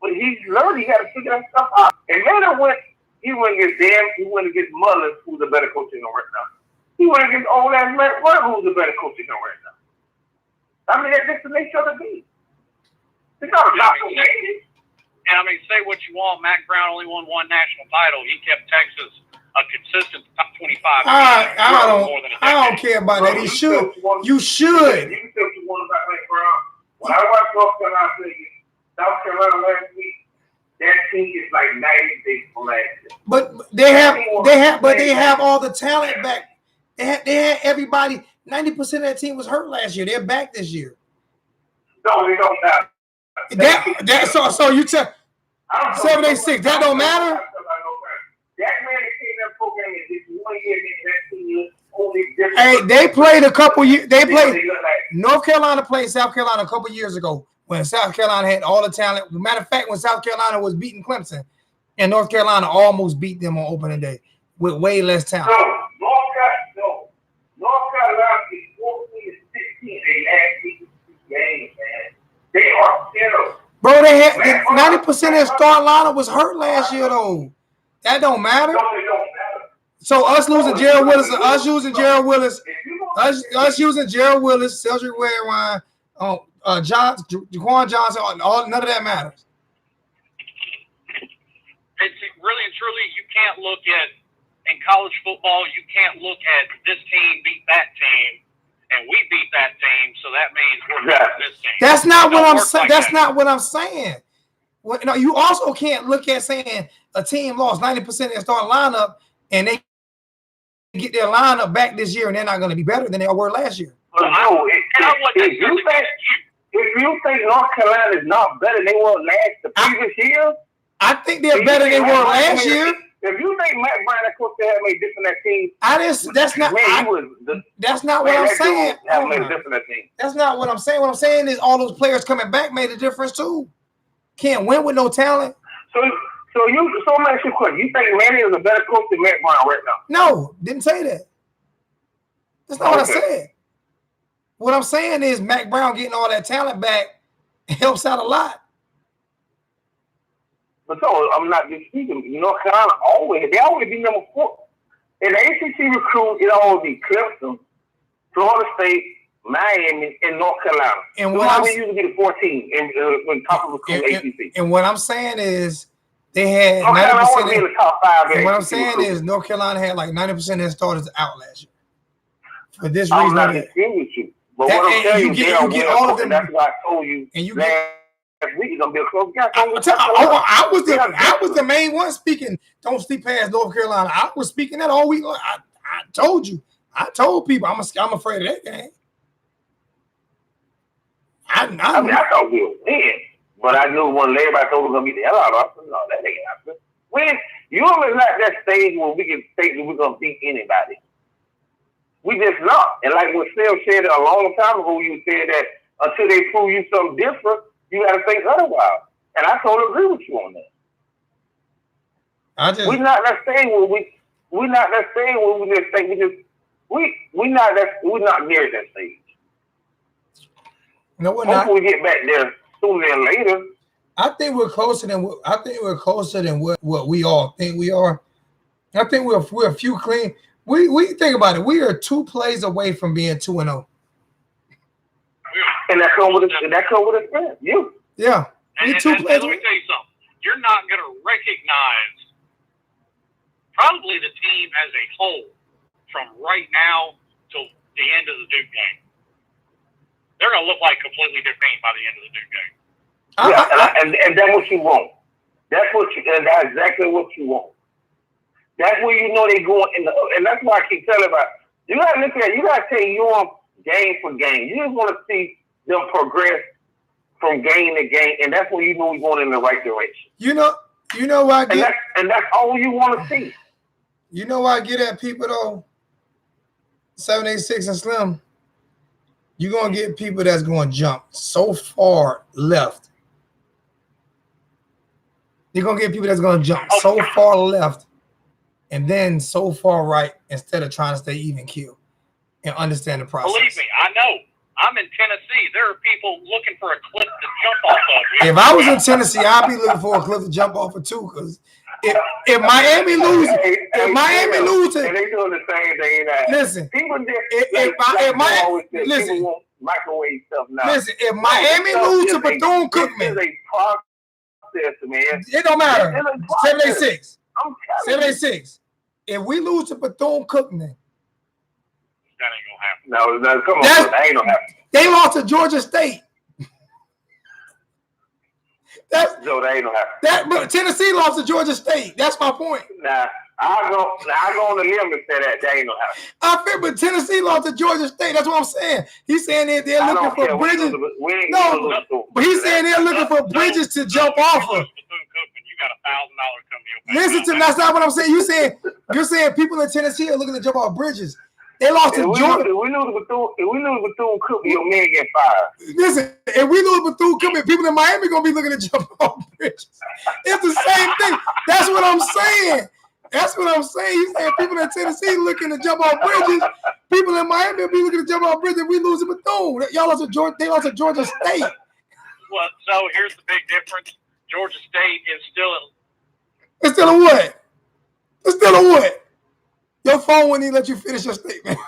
but he's learning. He got to figure that stuff out. And Manny he went against Mullins, who's a better coach than him right now. He went against old ass Matt Ryan, who's a better coach than him right now. I mean, that's just the nature of the game. It's not about the way. And I mean, say what you want. Mac Brown only won one national title. He kept Texas a consistent top 25. I don't care about that. He should. You should. You can tell you one about Mac Brown. When I watched South Carolina last week, that team is like 90 days from last year. But they have all the talent back. They had everybody. 90% of that team was hurt last year. They're back this year. No, they don't matter. So you tell 786. That don't matter. That man came that program in this 1 year that team only different. Hey, they played a couple years. They played. North Carolina played South Carolina a couple years ago when South Carolina had all the talent. Matter of fact, when South Carolina was beating Clemson, and North Carolina almost beat them on opening day with way less talent. North Carolina is 14-16 in last games, man. They are terrible. Bro, they had 90% of their starting lineup was hurt last year, though. That don't matter. No, it don't matter. So us losing Gerald Willis, us using Gerald Willis, Cedric Wareline, Jaquan Johnson, none of that matters. It's really and truly, you can't look at in college football. You can't look at this team beat that team, and we beat that team, so that means we're beating this team. That's not what I'm saying. That's not what I'm saying. Well, no, you also can't look at saying a team lost 90% of their starting lineup and they get their lineup back this year and they're not going to be better than they were last year. If you think North Carolina is not better than they were the previous year, I think they're better than they were last year. If you think Matt Brown, of course, they have made different that team. That's not what I'm saying. That's not what I'm saying. What I'm saying is all those players coming back made a difference too. Can't win with no talent. So let me ask you a question. You think Manny is a better coach than Matt Brown right now? No, didn't say that. That's not what I said. What I'm saying is Mac Brown getting all that talent back helps out a lot. But so I'm not just speaking. North Carolina they always be number 4. In the ACC recruit, it always be Clemson, Florida State, Miami, and North Carolina. And what we usually get 14 when top of recruit ACC. And what I'm saying is they had 90% in the top 5. And what I'm saying is North Carolina had like 90% of their starters out last year. For this reason, I'm not disagreeing with you. But what I'm telling you, you get all of them. And that's why I told you. And you last week it's gonna be a close game. I was the main one speaking. Don't sleep past North Carolina. I was speaking that all week. I told you. I told people I'm afraid of that game. I thought we would win, but I knew when everybody thought we were gonna beat the hell out of us. No, that ain't happening. When you always like that stage where we can say that we're gonna beat anybody. We just not. And like what Phil said a long time ago, you said that until they prove you something different, you gotta think otherwise. And I totally agree with you on that. We're not that stage where we're not that stage where we just think we're not near that stage. No, we're Hopefully not. we get back there sooner than later. I think we're closer than what we all think we are. I think we're a few clean. We think about it. We are 2 plays away from being 2-0. And that comes with a strength. Yeah. And let me tell you something. You're not going to recognize probably the team as a whole from right now till the end of the Duke game. They're going to look like a completely different team by the end of the Duke game. And that's what you want. That's exactly what you want. That's where you know they're going and that's why I keep telling about you gotta look at you gotta take you on game for game. You just want to see them progress from game to game, and that's when you know we're going in the right direction. You know why I get, and that's all you want to see. You know why I get at people though? 786 and Slim. You're gonna get people that's gonna jump so far left. You're gonna get people that's gonna jump so far left and then so far right instead of trying to stay even keel and understand the process. Believe me, I know. I'm in Tennessee. There are people looking for a cliff to jump off of. If I was in Tennessee, I'd be looking for a cliff to jump off of too. Because if Miami loses, and they doing the same thing. Listen, people just if Miami listen, want microwave stuff now. Listen, if Miami lose to Bethune-Cookman, this is a process, man. It don't matter. 786. 786. If we lose to Bethune-Cookman, that ain't gonna happen. No, come on, that ain't gonna happen. They lost to Georgia State. That ain't gonna happen. But Tennessee lost to Georgia State. That's my point. Nah, I go on the limb and say that ain't gonna happen. I feel, but Tennessee lost to Georgia State. That's what I'm saying. He's saying they're looking for bridges. But he's saying they're looking for bridges to jump off of. You got $1,000 coming to your Listen to me. That's not what I'm saying. You're saying people in Tennessee are looking to jump off bridges. They lost to Georgia. If we lose Bethune-Cookman, your man get fired. Listen, if we lose Bethune-Cookman, people in Miami gonna be looking to jump off bridges. It's the same thing. That's what I'm saying. He's saying people in Tennessee looking to jump off bridges. People in Miami will be looking to jump off bridges if we lose to Bethune. Y'all lost to Georgia. They lost to Georgia State. Well, so here's the big difference. Georgia State is still. It's still a what? It's still a what? Your phone wouldn't even let you finish your statement.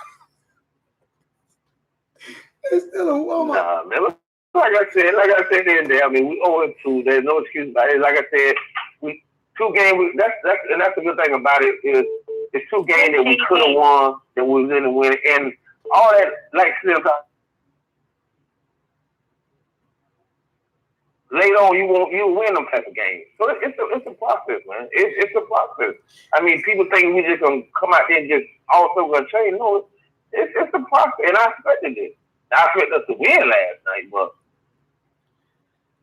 It's still a woman. Nah, man. Like I said the other day, I mean, we 0-2. There's no excuse about it. Like I said, we 2 games. That's the good thing about it is it's 2 games that we could have won that we didn't win, and all that. Like Slim, later on, you win them type of games. So it's a process, man. It's a process. I mean, people think we just gonna come out there and just all of a sudden gonna change. No, it's a process, and I expected it. I expected us to win last night, but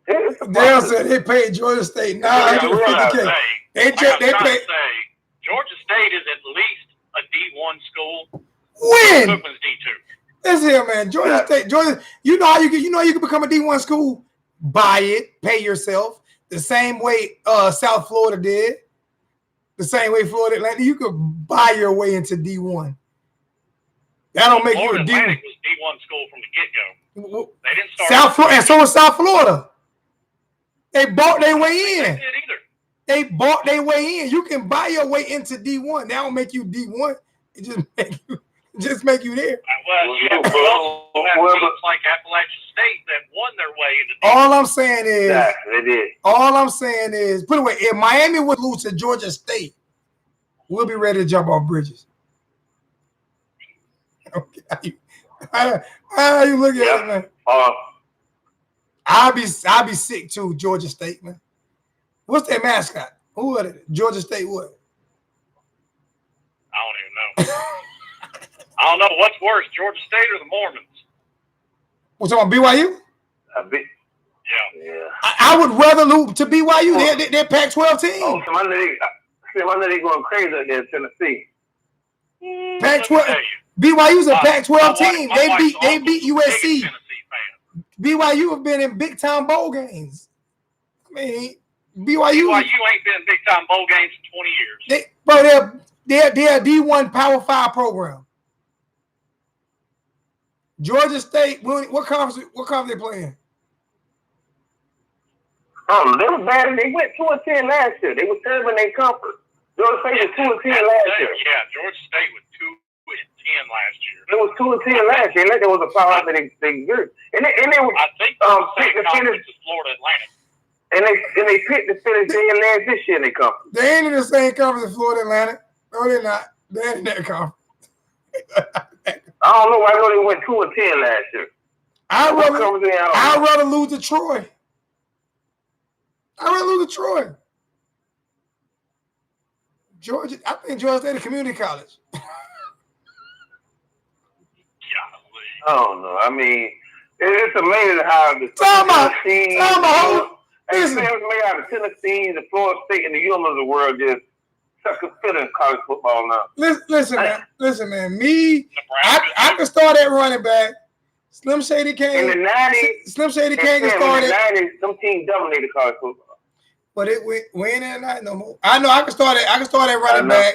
it's a process. Dale said they paid Georgia State $950K. They paid. Georgia State is at least a D1 school. When? Cookman's D2. Listen here, man. Georgia State. You know how you can become a D1 school. Buy it, pay yourself. The same way South Florida did. The same way Florida Atlantic. You could buy your way into D1. That don't make you a D1. Atlantic was D1 school from the get-go. They didn't start South Florida, and so was South Florida. They bought their way in. They didn't either. They bought their way in. You can buy your way into D1. That don't make you D1. It just make you there. Well, you have teams like Appalachian State that won their way into D1. All I'm saying is, they did. All I'm saying is, put it away. If Miami would lose to Georgia State, we'll be ready to jump off bridges. Okay. How you look at it, man? I'll be sick too, Georgia State, man. What's their mascot? Who are they? Georgia State what? I don't even know. I don't know what's worse, Georgia State or the Mormons. What's on BYU? Yeah. I would rather lose to BYU. They're Pac-12 team. Oh, so I know they going crazy out there in Tennessee. Pac-12. BYU's a Pac-12 team. They beat USC. BYU have been in big time bowl games. I mean, BYU ain't been in big time bowl games in 20 years. They're a D1 Power 5 program. Georgia State, what conference they playing? They were bad and they went 2-10 last year. They were terrible in their conference. Georgia State was 2-10 last year. Yeah, Georgia State was 2-10 last year. It was 2-10 last year. There was a power that they good. And they were I think the conference is Florida Atlantic. And they picked the finish their last this year in their conference. They ain't in the same conference as Florida Atlantic. No, they're not. They ain't in that conference. I don't know. I know they went 2-10 last year. I'd rather lose to Troy. Georgia, I think Georgia State a community college. I don't know. I mean, it's amazing how the Tennessee, out of Tennessee, the Florida State, and the UM of the world just suck a fit in college football now. Listen, man. I can start at running back. Slim Shady came. In the 90s, Slim Shady came and started. In the 90s, some teams dominated college football. But we ain't in that no more. I know I can start at running back.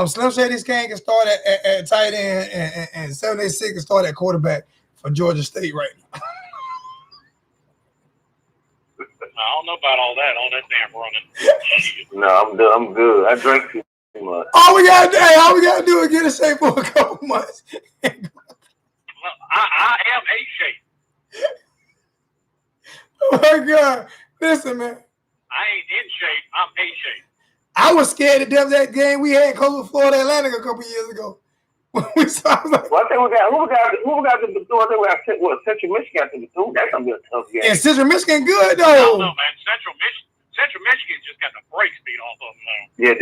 Slim Shady's can start at tight end, and 786 can start at quarterback for Georgia State right now. I don't know about all that damn running. No, I'm good. I drank too much. All we gotta do is get in shape for a couple months. Well, I am A shape. Oh my God! Listen, man. I ain't in shape. I'm A shape. I was scared to death that game we had close to Florida Atlantic a couple years ago. We saw like, well, I think who we got to the door? I think we got Central Michigan got to the door. That's gonna be a tough game. And Central Michigan good though. I don't know, man. Central Michigan just got the brakes beat off of them now. Yeah,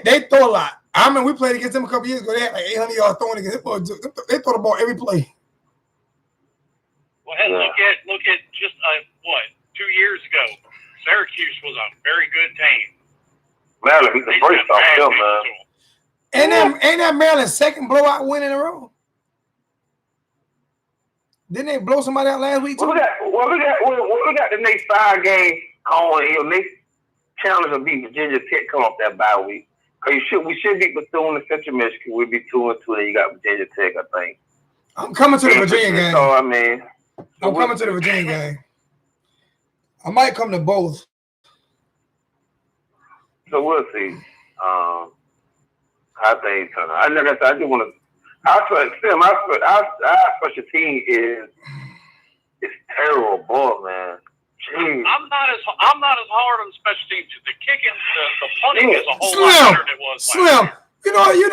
they throw a lot. I mean, we played against them a couple years ago. They had like 800 yards throwing against them. They throw the ball every play. Well, hey, look at just 2 years ago, Syracuse was a very good team. Maryland beat the brakes off them, man. Ain't that Maryland's second blowout win in a row? Didn't they blow somebody out last week too? We got the next 5 games on. Next challenge will be Virginia Tech come up that bye week. Cause we should beat Bethune and Central Michigan. We'll be 2-2. Then you got Virginia Tech, I think. I'm coming to the Virginia game. So I mean, I'm coming to the Virginia game. I might come to both. So we'll see. How things turn out. I just want to. Our special team is terrible, boy, man. Jeez. I'm not as hard on special teams. The kicking, the punting is a whole lot better than it was last year.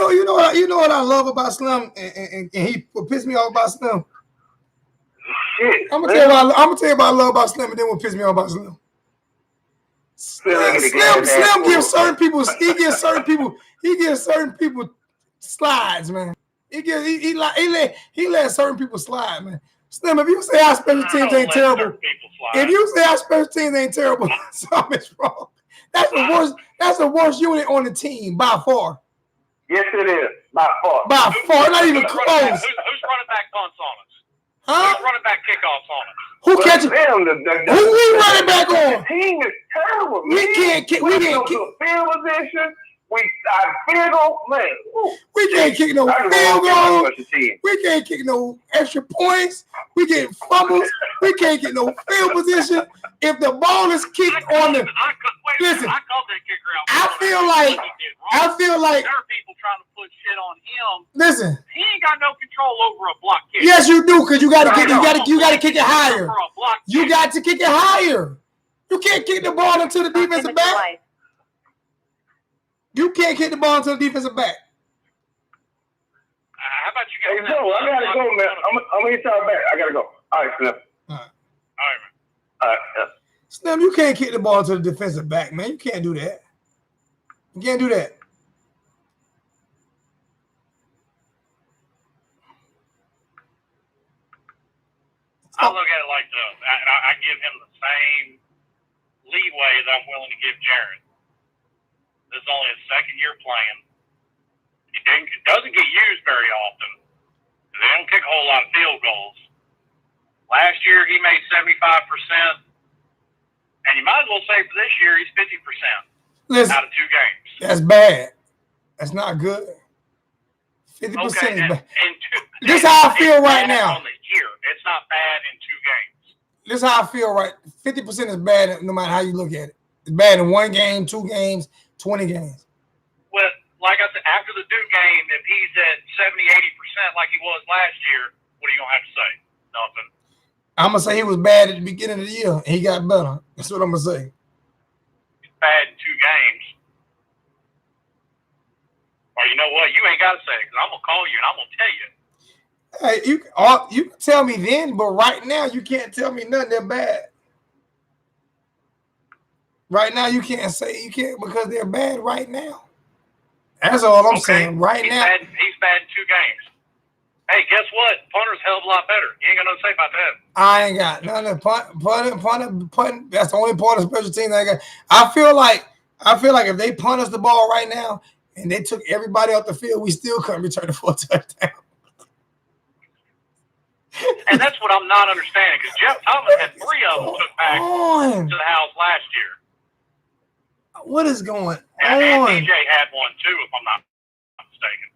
You know what I love about Slim, and he pissed me off about Slim. Shit. I'm gonna tell you what I love about Slim, and then what pissed me off about Slim. Slim gives certain people. He gives certain people slides, man. He let certain people slide, man. Slim, if you say our special teams ain't terrible, something's wrong. That's the worst unit on the team by far. Yes, it is. By far. Not even close. Who's running back punts on us? Huh? Who's running back kickoffs on us? Who catches? Who we running back on? The team is terrible. We can't kick. We can't kick. Field position. Field goal, man. We can't kick no field goal. We can't kick no extra points. We get fumbles. We can't get no field position. If the ball is kicked on the, listen. I called that kicker out. I feel like there are people trying to put shit on him. Listen. He ain't got no control over a block kick. Yes, you do, because you got to kick it higher. You got to kick it higher. You can't kick the ball into the defensive back. You can't kick the ball into the defensive back. How about got you Hey, guys. Joe, I gotta go, man. I'm gonna hit y'all back. I gotta go. All right, Slim. All right, man. All right. Yeah. Slim, you can't kick the ball to the defensive back, man. You can't do that. You can't do that. I look at it like this. I give him the same leeway that I'm willing to give Jaron. This is only his second year playing. He doesn't get used very often. They don't kick a whole lot of field goals. Last year, he made 75%. And you might as well say for this year, he's 50% Listen, out of 2 games. that's bad. That's not good. 50% Okay, is bad. and This is how I feel right bad now. on the year. It's not bad in 2 games. This is how I feel right. 50% is bad no matter how you look at it. It's bad in 1 game, 2 games, 20 games. Well, like I said, after the Duke game, if he's at 70, 80% like he was last year, what are you going to have to say? Nothing. I'm going to say he was bad at the beginning of the year, and he got better. That's what I'm going to say. He's bad in 2 games. Or you know what? You ain't got to say it because I'm going to call you and I'm going to tell you. Hey, you can tell me then, but right now you can't tell me nothing they're bad. Right now you can't because they're bad right now. That's all I'm saying. Right he's now. He's bad in 2 games. Hey, guess what? Punter's a hell of a lot better. You ain't got nothing to say about that. I ain't got nothing. Punting. That's the only part of special teams I got. I feel like if they punt us the ball right now and they took everybody off the field, we still couldn't return it for a touchdown. And that's what I'm not understanding because Jeff Thomas had 3 of them took back to the house last year. What is going And on? DJ had one too, if I'm not mistaken.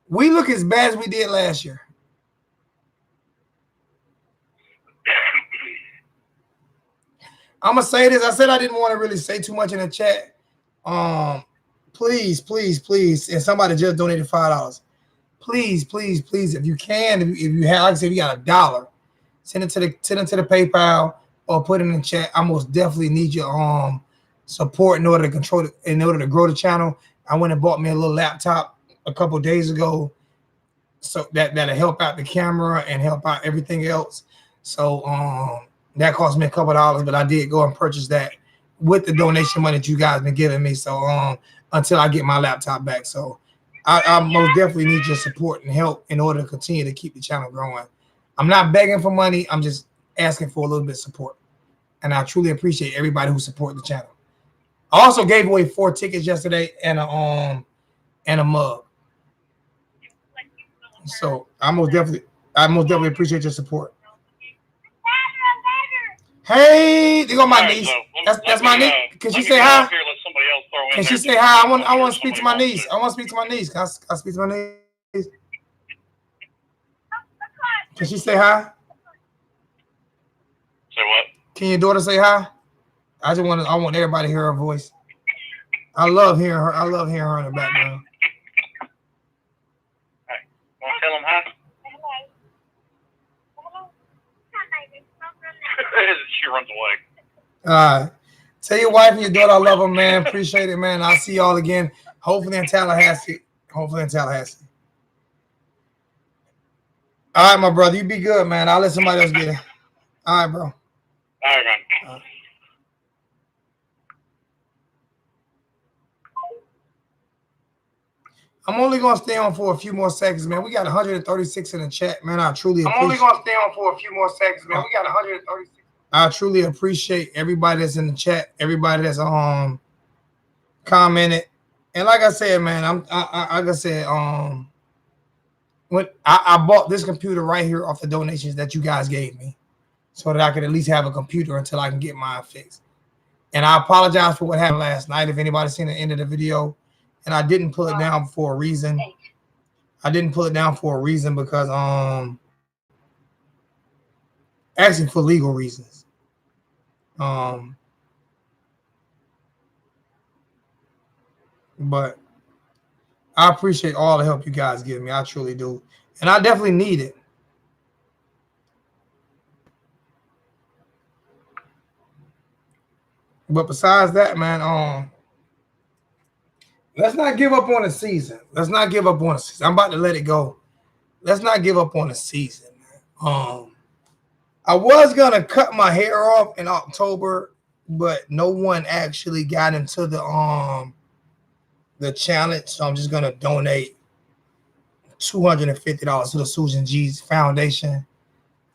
We look as bad as we did last year. I'm gonna say this. I said I didn't want to really say too much in the chat. Please, and somebody just donated $5. Please, if you can, if you have, like I said, if you got $1, send it to the PayPal or put it in the chat. I most definitely need your support in order to control it, in order to grow the channel. I went and bought me a little laptop a couple of days ago, so that'll help out the camera and help out everything else. So that cost me a couple of dollars, but I did go and purchase that with the donation money that you guys been giving me. So until I get my laptop back, so I most definitely need your support and help in order to continue to keep the channel growing. I'm not begging for money. I'm just asking for a little bit of support, and I truly appreciate everybody who supported the channel. I also gave away 4 tickets yesterday and a mug. So I most definitely appreciate your support. Hey, they go my niece. That's my niece. Can she say hi? Can she say hi? I want to speak to my niece. I want to speak to my niece. Can I speak to my niece? Can she say hi? Say what? Can your daughter say hi? I want everybody to hear her voice. I love hearing her. I love hearing her in the background. Hey, want to tell them hi? She runs away. Tell your wife and your daughter I love them, man. Appreciate it, man. I'll see y'all again. Hopefully in Tallahassee. All right, my brother. You be good, man. I'll let somebody else get it. All right, bro. All right, man. I'm only going to stay on for a few more seconds, man. We got 136 in the chat, man. I truly appreciate. I'm only gonna stay on for a few more seconds, man. We got 136. I truly appreciate everybody that's in the chat, everybody that's commented, and like I said, man, when I bought this computer right here off the donations that you guys gave me, so that I could at least have a computer until I can get mine fixed. And I apologize for what happened last night. If anybody's seen the end of the video, and I didn't pull it down for a reason. I didn't pull it down for a reason because actually for legal reasons. But I appreciate all the help you guys give me. I truly do. And I definitely need it. But besides that, man, let's not give up on the season. I'm about to let it go. let's not give up on the season, man. I was gonna cut my hair off in October, but no one actually got into the challenge, so I'm just gonna donate $250 to the Susan G's Foundation.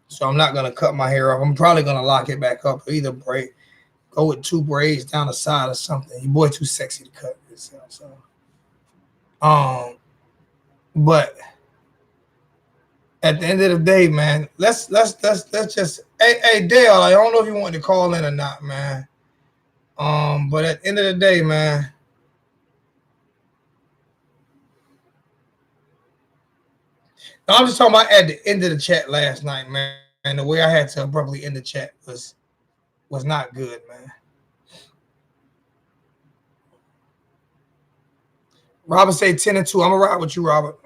So I'm not gonna cut my hair off. I'm probably gonna lock it back up, or either go with 2 braids down the side or something. Your boy too sexy to cut yourself. So, but at the end of the day, man, let's just hey Dale, I don't know if you want to call in or not, man. But at the end of the day, man, I'm just talking about at the end of the chat last night, man. And the way I had to abruptly end the chat was not good, man. Robert say 10 and 2. I'm gonna ride with you, Robert.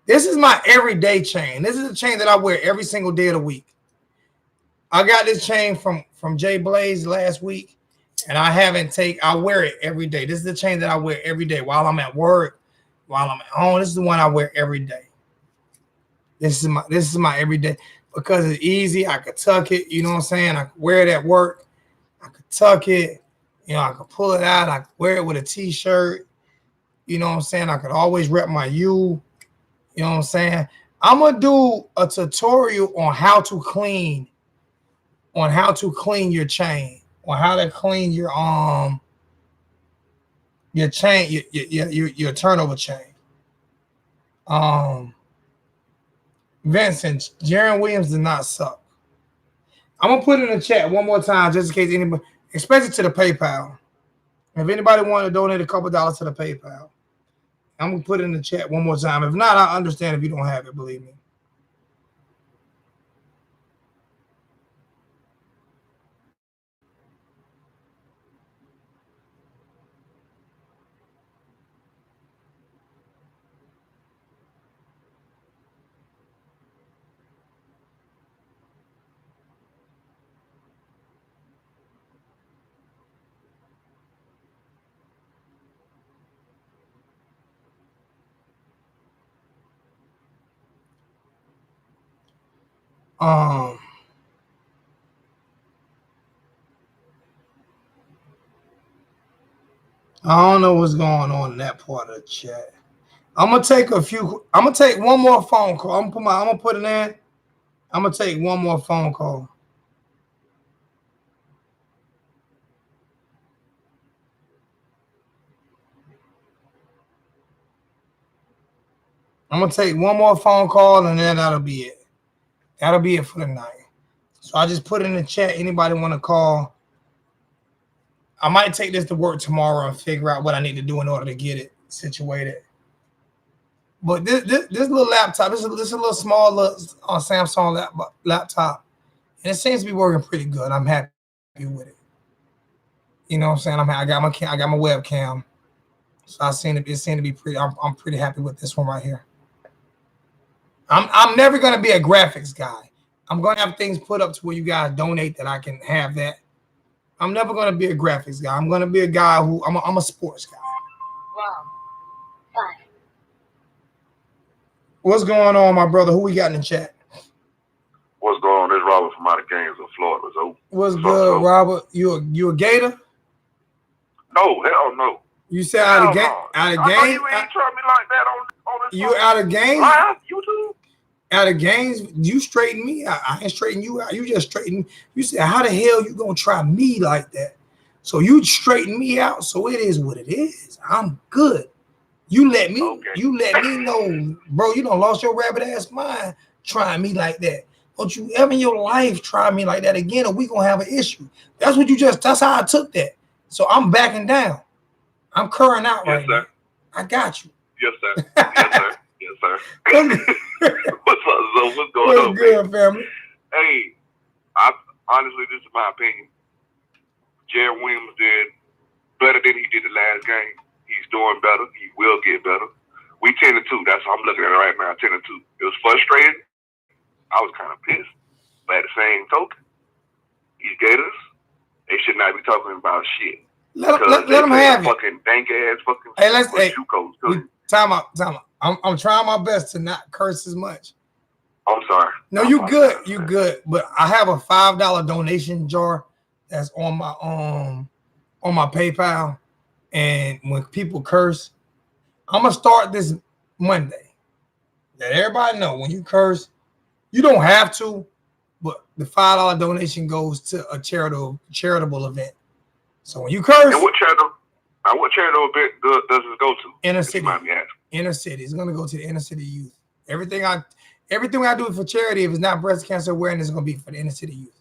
This is my everyday chain. This is a chain that I wear every single day of the week. I got this chain from Jay Blaze last week, and I wear it every day. This is the chain that I wear every day while I'm at work, while I'm at home. This is the one I wear every day. This is my everyday because it's easy. I could tuck it, you know what I'm saying? I could wear it at work. I could tuck it, you know, I could pull it out. I could wear it with a t-shirt. You know what I'm saying? I could always rep my U. You know what I'm saying? I'm gonna do a tutorial on how to clean your chain, on how to clean your chain, your turnover chain. Vincent, Jaron Williams did not suck. I'm gonna put it in the chat one more time just in case anybody, especially to the PayPal. If anybody want to donate a couple dollars to the PayPal, I'm gonna put it in the chat one more time. If not, I understand if you don't have it, believe me. I don't know what's going on in that part of the chat. I'm gonna take one more phone call. I'm gonna put it in. I'm gonna take one more phone call. I'm gonna take one more phone call and then that'll be it. That'll be it for the night. So I just put it in the chat. Anybody want to call? I might take this to work tomorrow and figure out what I need to do in order to get it situated. But this little laptop, this is a little small Samsung laptop, and it seems to be working pretty good. I'm happy with it. You know what I'm saying? I got my webcam, so it seemed to be pretty. I'm pretty happy with this one right here. I'm never gonna be a graphics guy. I'm gonna have things put up to where you guys donate that I can have that. I'm never gonna be a graphics guy. I'm gonna be a guy who I'm a sports guy. Wow. Fine. What's going on, my brother? Who we got in the chat? What's going on? This Robert from out of Gaines of Florida. So, what's good, Robert? You a Gator? No, hell no. You said out of game? Out of game? You ain't trying me like that on this. You out of games? Live YouTube? Out of games? You straighten me out. I ain't straighten you out. You just straighten. You said, how the hell you gonna try me like that? So you straighten me out. So it is what it is. I'm good. You let me know, bro. You done lost your rabbit ass mind trying me like that. Don't you ever in your life try me like that again, or we gonna have an issue. That's how I took that. So I'm backing down. I'm curring out right now. I got you. Yes, sir. Yes, sir. Yes, sir. What's up, Zo? What's going on, good, family? Hey, honestly, this is my opinion. Jaron Williams did better than he did the last game. He's doing better. He will get better. We 10-2. That's how I'm looking at it right now. 10-2. It was frustrating. I was kind of pissed. But at the same token, these Gators, they should not be talking about shit. Let them have it. Fucking dank ass fucking. Hey, time out. I'm trying my best to not curse as much. I'm sorry. No, you good. You good. But I have a $5 donation jar that's on my PayPal. And when people curse, I'm gonna start this Monday. Let everybody know when you curse, you don't have to, but the $5 donation goes to a charitable event. So when you curse, And what charitable event does it go to? inner city, it's gonna go to the inner city youth. Everything I do for charity, if it's not breast cancer awareness, it's gonna be for the inner city youth.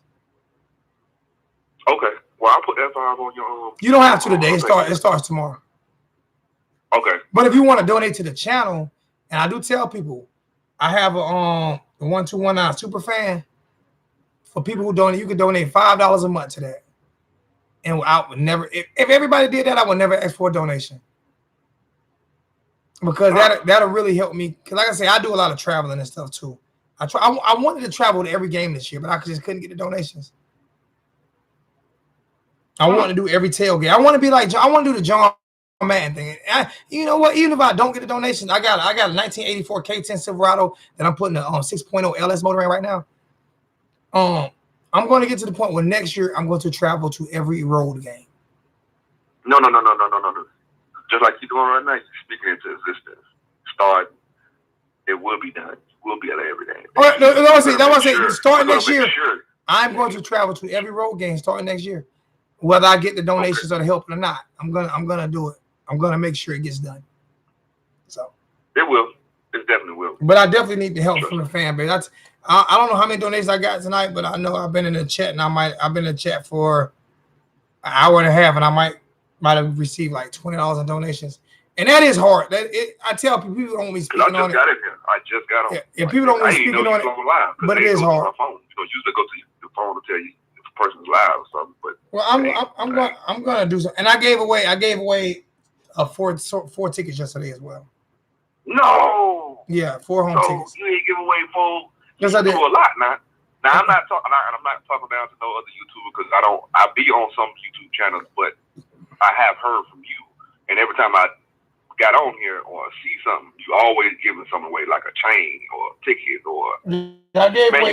Okay. Well, I'll put that $5 on your. You don't have to today. It starts tomorrow. Okay. But if you want to donate to the channel, and I do tell people, I have a 1219 super fan. For people who donate, you can donate $5 a month to that. And I would never, if everybody did that, I would never ask for a donation. Because that'll really help me. Because like I say, I do a lot of traveling and stuff too. I wanted to travel to every game this year, but I just couldn't get the donations. I want to do every tailgate. I want to do the John Madden thing. You know what? Even if I don't get the donations, I got a 1984 K10 Silverado that I'm putting a 6.0 LS motor in right now. I'm going to get to the point where next year I'm going to travel to every road game. No. Just like you're doing right now, you're speaking into existence. Start. It will be done. We'll be at every game. All right, that's what I say. Starting next year, sure. I'm going to travel to every road game starting next year. Whether I get the donations or the help or not, I'm gonna do it. I'm gonna make sure it gets done. So it will. It definitely will. But I definitely need the help from the fan base. I don't know how many donations I got tonight, but I know I've been in the chat and I've been in the chat for an hour and a half, and I might have received like $20 in donations. And that is hard. I tell people don't want me speaking on it. I just got on. Yeah, people don't want me speaking on it, but it is hard. My phone. Usually go to the phone to tell you if a person's live or something. But well, I'm gonna do something. And I gave away 4 tickets yesterday as well. No. Yeah, 4 home tickets. You ain't give away 4. Yes, I did. A lot now. Now I'm not talking down to no other YouTuber because I be on some YouTube channels, but I have heard from you, and every time I got on here or see something, you always giving something away like a chain or a ticket or. You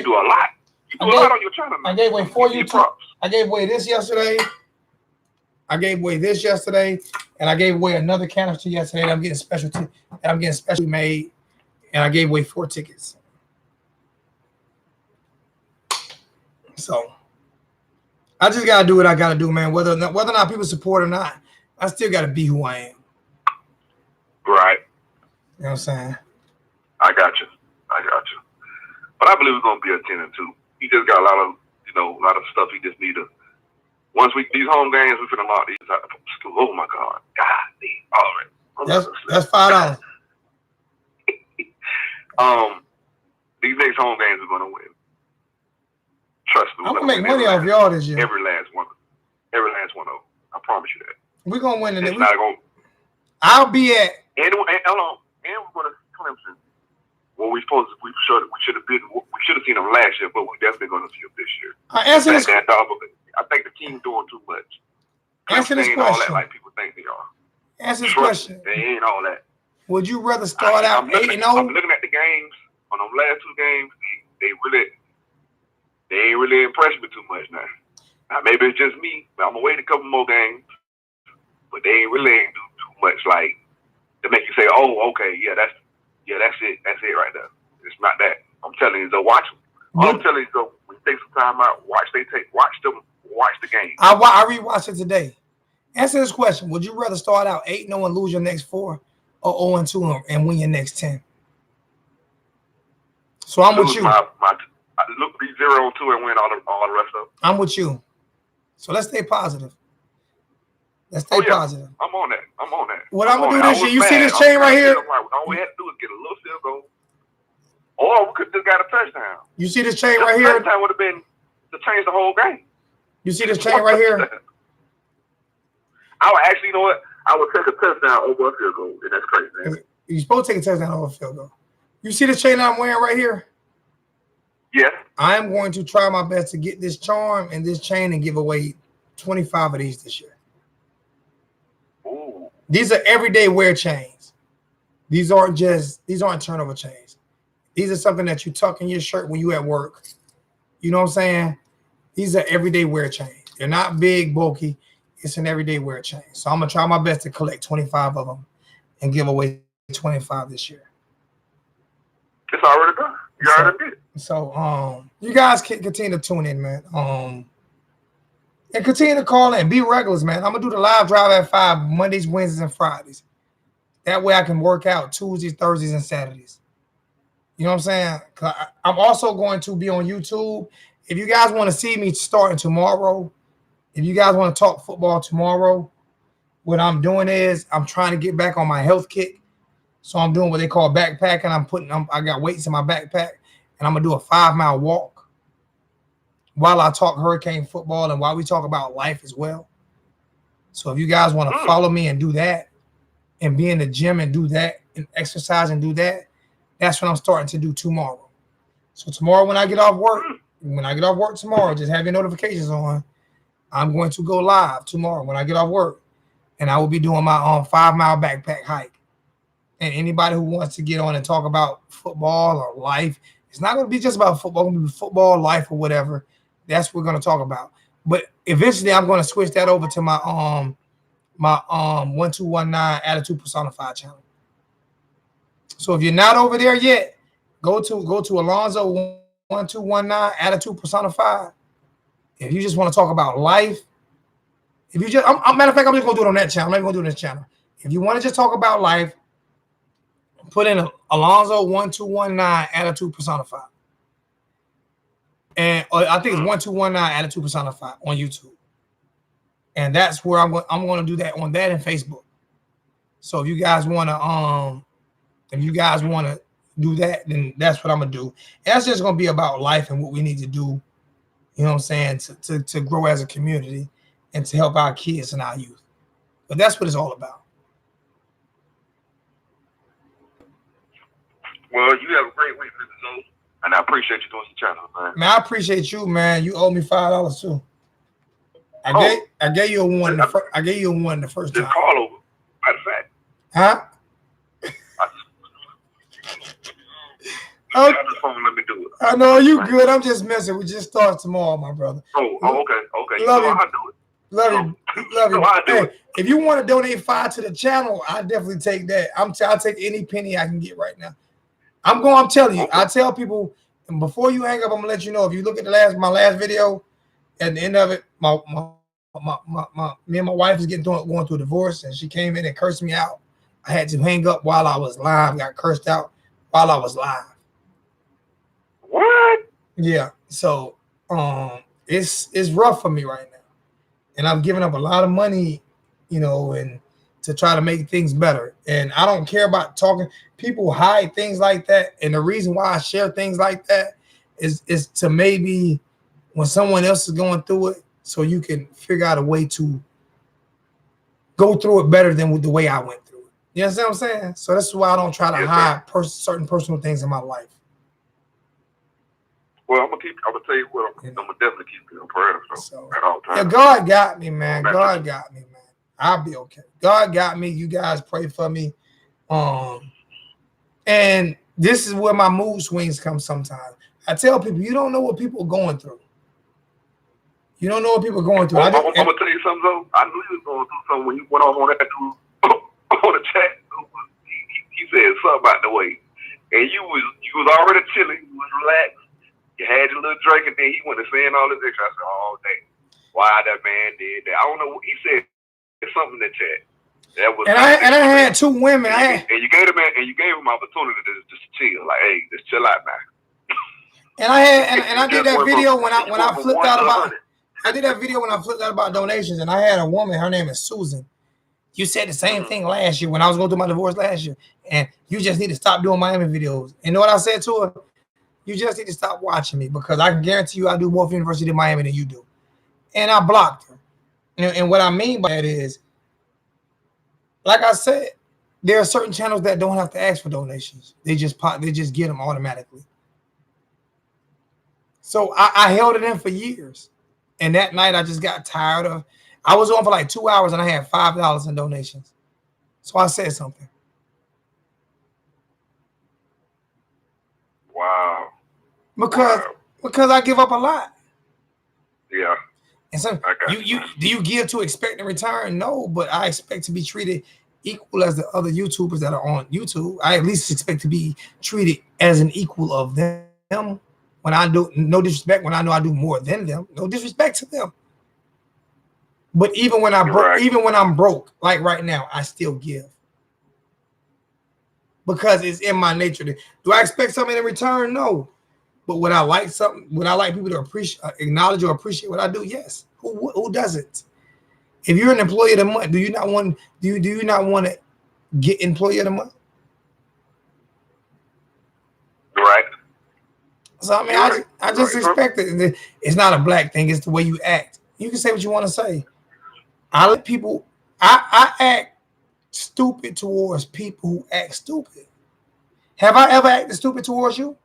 do a lot. You do a lot on your channel. I gave away 4 YouTube. I gave away this yesterday. And I gave away another canister yesterday. That I'm getting specially made, and I gave away 4 tickets. So I just gotta do what I gotta do, man. Whether or not people support or not, I still gotta be who I am. Right. You know what I'm saying? I got you. But I believe we're gonna be attending too. He just got a lot of stuff he just need to. Once these home games, we finna lock these out. Oh my God. All right. That's $5. These next home games we're gonna win. Trust me. I'm gonna make money off y'all this year. Every last one of them. I promise you that. We're gonna win it. I'll be at. And we're gonna Clemson. Well, we should have seen them last year, but we're definitely gonna see them this year. I think the team's doing too much. Answer this question. All that like people think they are. Answer this question. They ain't all that. Would you rather start out 8-0? I'm looking at the games on them last 2 games. They ain't really impressed me too much now. Now maybe it's just me, but I'm gonna wait a couple more games. But they ain't do too much like to make you say, "Oh, okay, that's it right there." It's not that. I'm telling you, watch them. I'm telling you, when you take some time out, watch the game. I rewatched it today. Answer this question: would you rather start out 8-0 and lose your next 4, or 0-2 and win your next 10? So I'm with you. Look, be 0-2 and win all the rest of them. I'm with you. So let's stay positive. Positive. I'm on that. What I'm gonna do this year, you see this chain right here? All we had to do is get a little field goal, or we could just got a touchdown. You see this chain right here? Touchdown would have been to change the whole game. You see this chain right here? I would actually, you know what? I would take a touchdown over a field goal. And that's crazy, man. You're supposed to take a touchdown over a field goal. You see this chain that I'm wearing right here? Yeah. I am going to try my best to get this charm and this chain and give away 25 of these this year. Ooh. These are everyday wear chains. These aren't turnover chains. These are something that you tuck in your shirt when you at work. You know what I'm saying? These are everyday wear chains. They're not big, bulky. It's an everyday wear chain. So I'm gonna try my best to collect 25 of them and give away 25 this year. It's already done. You already did. So you guys can continue to tune in, man. And continue to call in. Be regulars, man. I'm gonna do the live drive at 5 Mondays, Wednesdays, and Fridays. That way I can work out Tuesdays, Thursdays, and Saturdays. You know what I'm saying? I'm also going to be on YouTube. If you guys want to see me starting tomorrow, if you guys want to talk football tomorrow, what I'm doing is I'm trying to get back on my health kick. So I'm doing what they call backpacking. I got weights in my backpack, and I'm gonna do a 5-mile walk while I talk Hurricane football and while we talk about life as well. So if you guys want to follow me and do that, and be in the gym and do that, and exercise and do that, that's what I'm starting to do tomorrow. So tomorrow when I get off work tomorrow, just have your notifications on. I'm going to go live tomorrow when I get off work, and I will be doing my 5-mile backpack hike. And anybody who wants to get on and talk about football or life, it's not going to be just about football. It's going to be football, life, or whatever. That's what we're going to talk about. But eventually, I'm going to switch that over to my 1219 Attitude Personified channel. So if you're not over there yet, go to Alonzo 1219 Attitude Personified. If you just want to talk about life, if you just, matter of fact, I'm just going to do it on that channel. I'm not going to do it on this channel. If you want to just talk about life, put in Alonzo 1219 Attitude Personified. And I think it's 1219 Attitude Personified on YouTube. And that's where I'm going to do that on that and Facebook. So if you guys want to do that, then that's what I'm gonna do. And that's just gonna be about life and what we need to do, you know what I'm saying, to grow as a community and to help our kids and our youth. But that's what it's all about. Well, you have a great week, Mr. Zoe, and I appreciate you doing the channel, man. Man, I appreciate you, man. You owe me $5 too. I gave you a one. I gave you a one the first time. Just call over. Matter of fact. Huh? Let me do it. I know you good. I'm just messing. We just start tomorrow, my brother. Okay. Love you. I'll do it. Love you. Hey, if you want to donate $5 to the channel, I definitely take that. I'll take any penny I can get right now. I'm telling you. I tell people, and before you hang up, I'm gonna let you know. If you look at my last video, at the end of it, me and my wife is going through a divorce, and she came in and cursed me out. I had to hang up while I was live. Got cursed out while I was live. What? Yeah. So it's rough for me right now, and I'm giving up a lot of money, and to try to make things better. And I don't care about talking. People hide things like that, and the reason why I share things like that is to maybe when someone else is going through it, so you can figure out a way to go through it better than with the way I went through it. You understand what I'm saying? So that's why I don't try to hide certain personal things in my life. Well, I'm gonna tell you what. I'm gonna definitely keep you in prayer so at all times. Yeah, God got me, man. God got me, man. I'll be okay. God got me. You guys pray for me. And this is where my mood swings come sometimes. I tell people, you don't know what people are going through. You don't know what people are going through. I'm gonna tell you something though. I knew you was going through something when you went off on that dude on the chat. He said something about the way, and you was already chilling. You was relaxed. You had your little drink, and then he went to saying all this extra. I said, "Oh, dang, why that man did that?" I don't know what he said. Something in the chat. That was. And I had two women. And you gave him opportunity to just chill. Like, hey, just chill out, man. And I did that video when I flipped out about. I did that video when I flipped out about donations, and I had a woman. Her name is Susan. You said the same thing last year when I was going through my divorce last year, and you just need to stop doing Miami videos. And you know what I said to her? You just need to stop watching me because I can guarantee you I do more for University of Miami than you do. And I blocked her. And what I mean by that is, like I said, there are certain channels that don't have to ask for donations. They just get them automatically. So I held it in for years. And that night I just got tired of. I was on for like 2 hours and I had $5 in donations. So I said something. Because I give up a lot. Yeah. And so you do you give to expect in return? No, but I expect to be treated equal as the other YouTubers that are on YouTube. I at least expect to be treated as an equal of them. When I do, no disrespect, when I know I do more than them, no disrespect to them. But even when even when I'm broke, like right now, I still give. Because it's in my nature. Do I expect something in return? No. But would I like something? Would I like people to acknowledge or appreciate what I do? Yes. Who doesn't? If you're an employee of the month, do you not want to get employee of the month? Right. So I mean, I just expect it. It's not a black thing. It's the way you act. You can say what you want to say. I let people. I act stupid towards people who act stupid. Have I ever acted stupid towards you?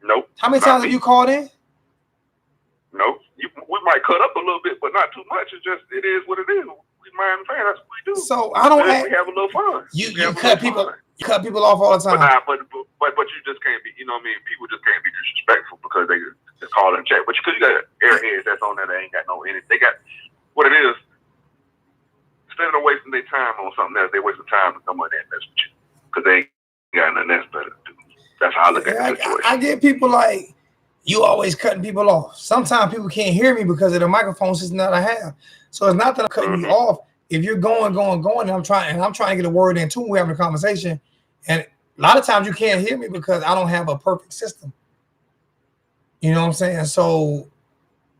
Nope. How many times have you called in? Nope. We might cut up a little bit, but not too much. It is what it is. We mind paying. That's what we do. So I don't act. We have a little fun. You cut people. You cut people off all the time. But you just can't be. You know what I mean? People just can't be disrespectful because they just call and check. But because you got airheads that's on there, they ain't got no anything. They got what it is. Instead of wasting their time on something else, they waste the time to come on there and mess with you because they ain't got nothing else better to do. That's how I look at the situation. I get people like, you always cutting people off. Sometimes people can't hear me because of the microphone system that I have. So it's not that I'm cutting you off. If you're going, and I'm trying to get a word in too, we're having a conversation. And a lot of times you can't hear me because I don't have a perfect system. You know what I'm saying? So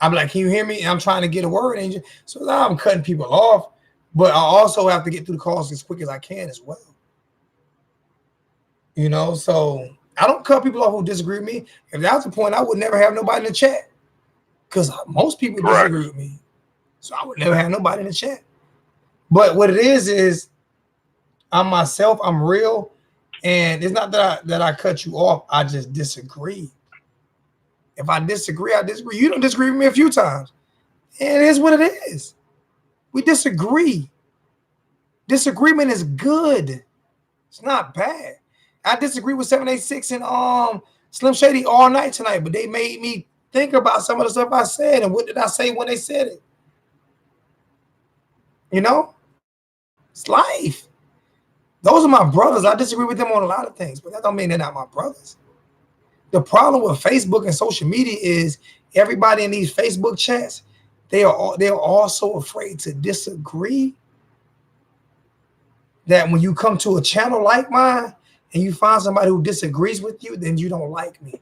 I'm like, can you hear me? And I'm trying to get a word in. So now I'm cutting people off, but I also have to get through the calls as quick as I can as well. You know, so I don't cut people off who disagree with me. If that was the point, I would never have nobody in the chat because most people disagree with me. So I would never have nobody in the chat. But what it is I'm myself, I'm real. And it's not that I cut you off. I just disagree. If I disagree, I disagree. You don't disagree with me a few times. And it is what it is. We disagree. Disagreement is good. It's not bad. I disagree with 786 and Slim Shady all night tonight, but they made me think about some of the stuff I said and what did I say when they said it. You know? It's life. Those are my brothers. I disagree with them on a lot of things, but that don't mean they're not my brothers. The problem with Facebook and social media is everybody in these Facebook chats, they're all so afraid to disagree that when you come to a channel like mine and you find somebody who disagrees with you, then you don't like me.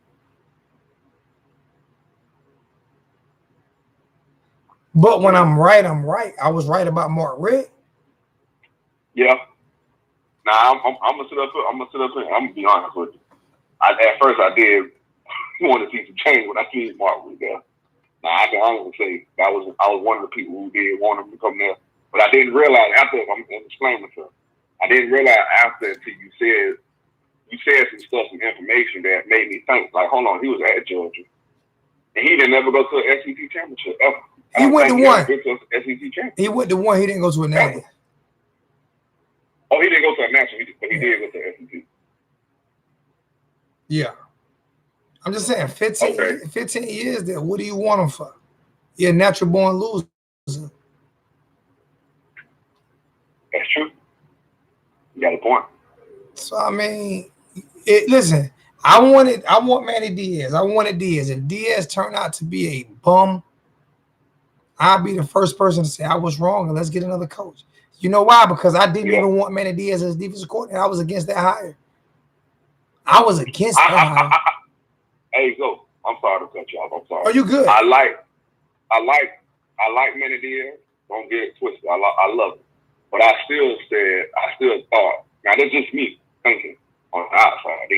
But when I'm right, I'm right. I was right about Mark Richt. Yeah. Now I'm gonna sit up here. I'm gonna be honest with you. At first I did want to see some change when I seen Mark Richt there. Now I can honestly say I was one of the people who did want him to come there, but I didn't realize after. I'm explaining myself. I didn't realize after until you said some stuff, some information that made me think like, hold on, he was at Georgia, and he didn't ever go to an SEC championship ever. He went to one. SEC championship. He went to one. He didn't go to a national. Oh, he didn't go to a national. He did go to SEC. Yeah. I'm just saying, 15 years there. What do you want him for? You're a natural born loser. That's true. You got a point. So I mean, listen, I want Manny Diaz. I wanted Diaz. If Diaz turned out to be a bum, I'll be the first person to say I was wrong and let's get another coach. You know why? Because I didn't even want Manny Diaz as defensive coordinator. I was against that hire. I was against that hire. Hey, go. I'm sorry to cut you off. I'm sorry. Oh, you good? I like Manny Diaz. Don't get it twisted. I love it. But I still thought, now that's just me thinking on the outside.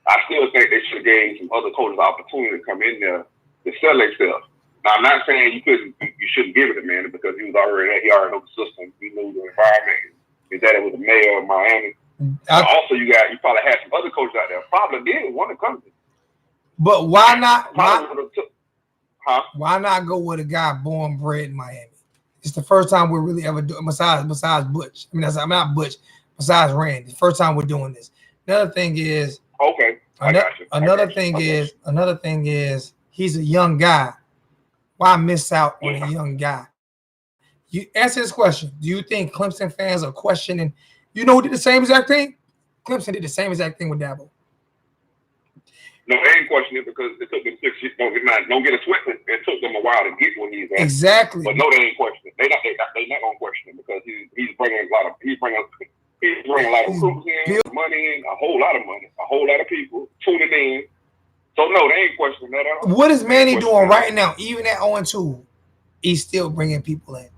I still think they should have gave some other coaches the opportunity to come in there to sell themselves. Now I'm not saying you shouldn't give it to Manny because he already knew the system, he knew the environment. His daddy was the mayor of Miami. Also, you probably had some other coaches out there probably did want to come to. But why not? Why not go with a guy born bred in Miami? It's the first time we're really ever doing besides Butch. I mean, not Butch. Besides Randy, the first time we're doing this. The other thing is, okay, Another thing is he's a young guy. Why miss out on a young guy? You answer this question. Do you think Clemson fans are questioning? You know who did the same exact thing? Clemson did the same exact thing with Dabo. No, they ain't questioning it because it took them 6 years. Don't get it twisted. It took them a while to get where he's at. Exactly. But no, they ain't questioning. They not gonna question it because he's bringing a lot of recruits in, money in, a whole lot of money, a whole lot of people tuning in. So no, they ain't questioning that at all. What is Manny doing right now? Even at 0-2, he's still bringing people in.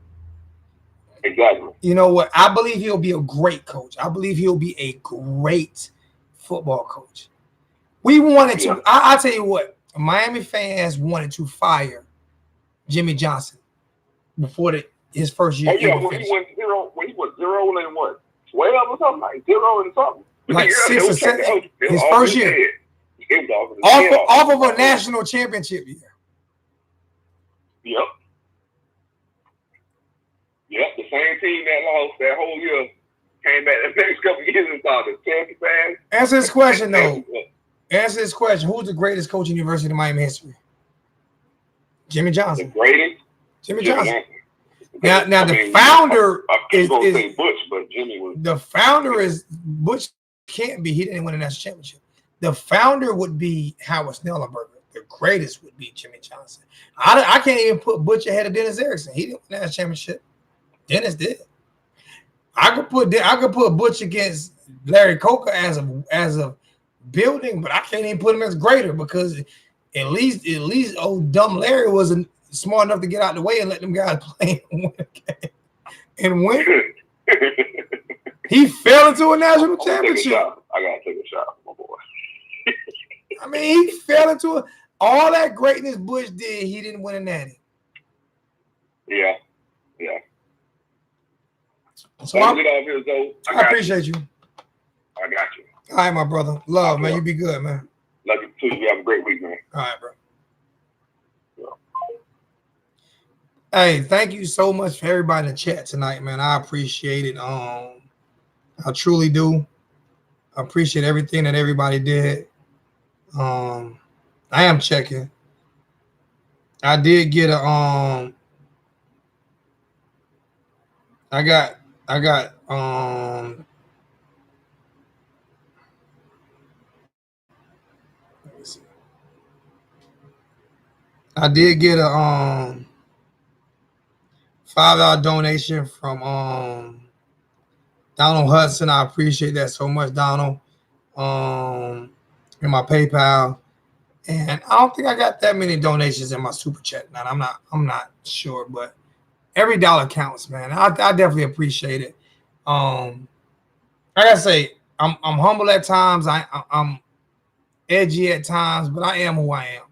Exactly. You know what? I believe he'll be a great coach. I believe he'll be a great football coach. We wanted to. I'll tell you what. Miami fans wanted to fire Jimmy Johnson before his first year. Oh yeah, when he went 0 and what? 12 or something, like 0 and something. Like 6 or 7. His first year. Off of a national championship year. Yep. Yep, the same team that lost that whole year came back the next couple of years and started champion fans. Answer this question though. Answer this question. Who's the greatest coach in University of Miami history? Jimmy Johnson. The greatest? Jimmy Johnson. Now the founder is say Butch, but Jimmy was. The founder is Butch. Can't be. He didn't win a national championship. The founder would be Howard Snellenberger. The greatest would be Jimmy Johnson. I can't even put Butch ahead of Dennis Erickson. He didn't win a national championship. Dennis did. I could put Butch against Larry Coker as a building, but I can't even put him as greater because at least old dumb Larry wasn't smart enough to get out the way and let them guys play and win. He fell into a national championship. I gotta take a shot, my boy. I mean, he fell into all that greatness Butch did. He didn't win a natty. Yeah. So I appreciate you. I got you. All right, my brother. Love, man. You be good, man. Love you too. You have a great week, man. All right, bro. Hey, thank you so much for everybody in the chat tonight, man. I appreciate it. I truly do. I appreciate everything that everybody did. I am checking. I did get a I got let me see. I did get a $5 donation from Donald Hudson. I appreciate that so much, Donald. In my PayPal. And I don't think I got that many donations in my super chat. Now I'm not sure, but every dollar counts, man. I definitely appreciate it. Like I say, I'm humble at times. I'm edgy at times, but I am who I am.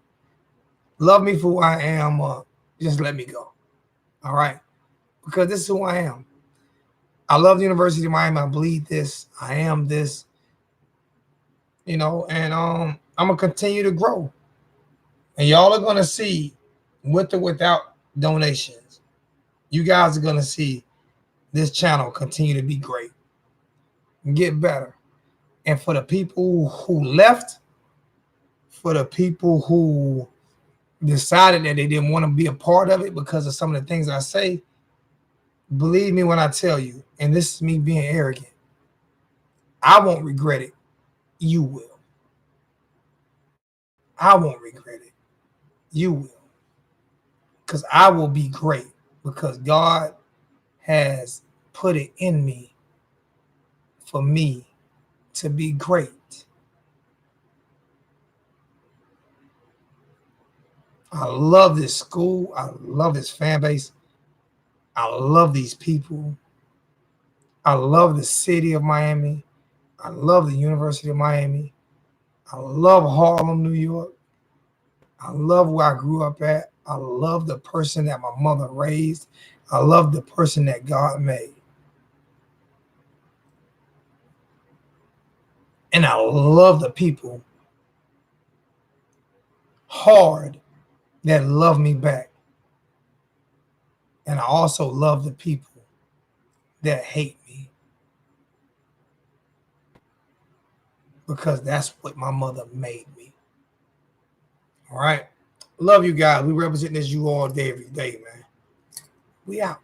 Love me for who I am. Just let me go. All right, because this is who I am. I love the University of Miami. I bleed this. I am this. You know, and I'm gonna continue to grow. And y'all are gonna see, with or without donations, you guys are gonna see this channel continue to be great and get better. And for the people who left, for the people who decided that they didn't want to be a part of it because of some of the things I say, believe me when I tell you, and this is me being arrogant, I won't regret it. You will. I won't regret it. You will. Because I will be great because God has put it in me for me to be great. I love this school. I love this fan base. I love these people. I love the city of Miami. I love the University of Miami. I love Harlem, New York. I love where I grew up at. I love the person that my mother raised. I love the person that God made. And I love the people hard that love me back. And I also love the people that hate me. because that's what my mother made me. All right. Love you guys. We represent this you all day, every day, man. We out.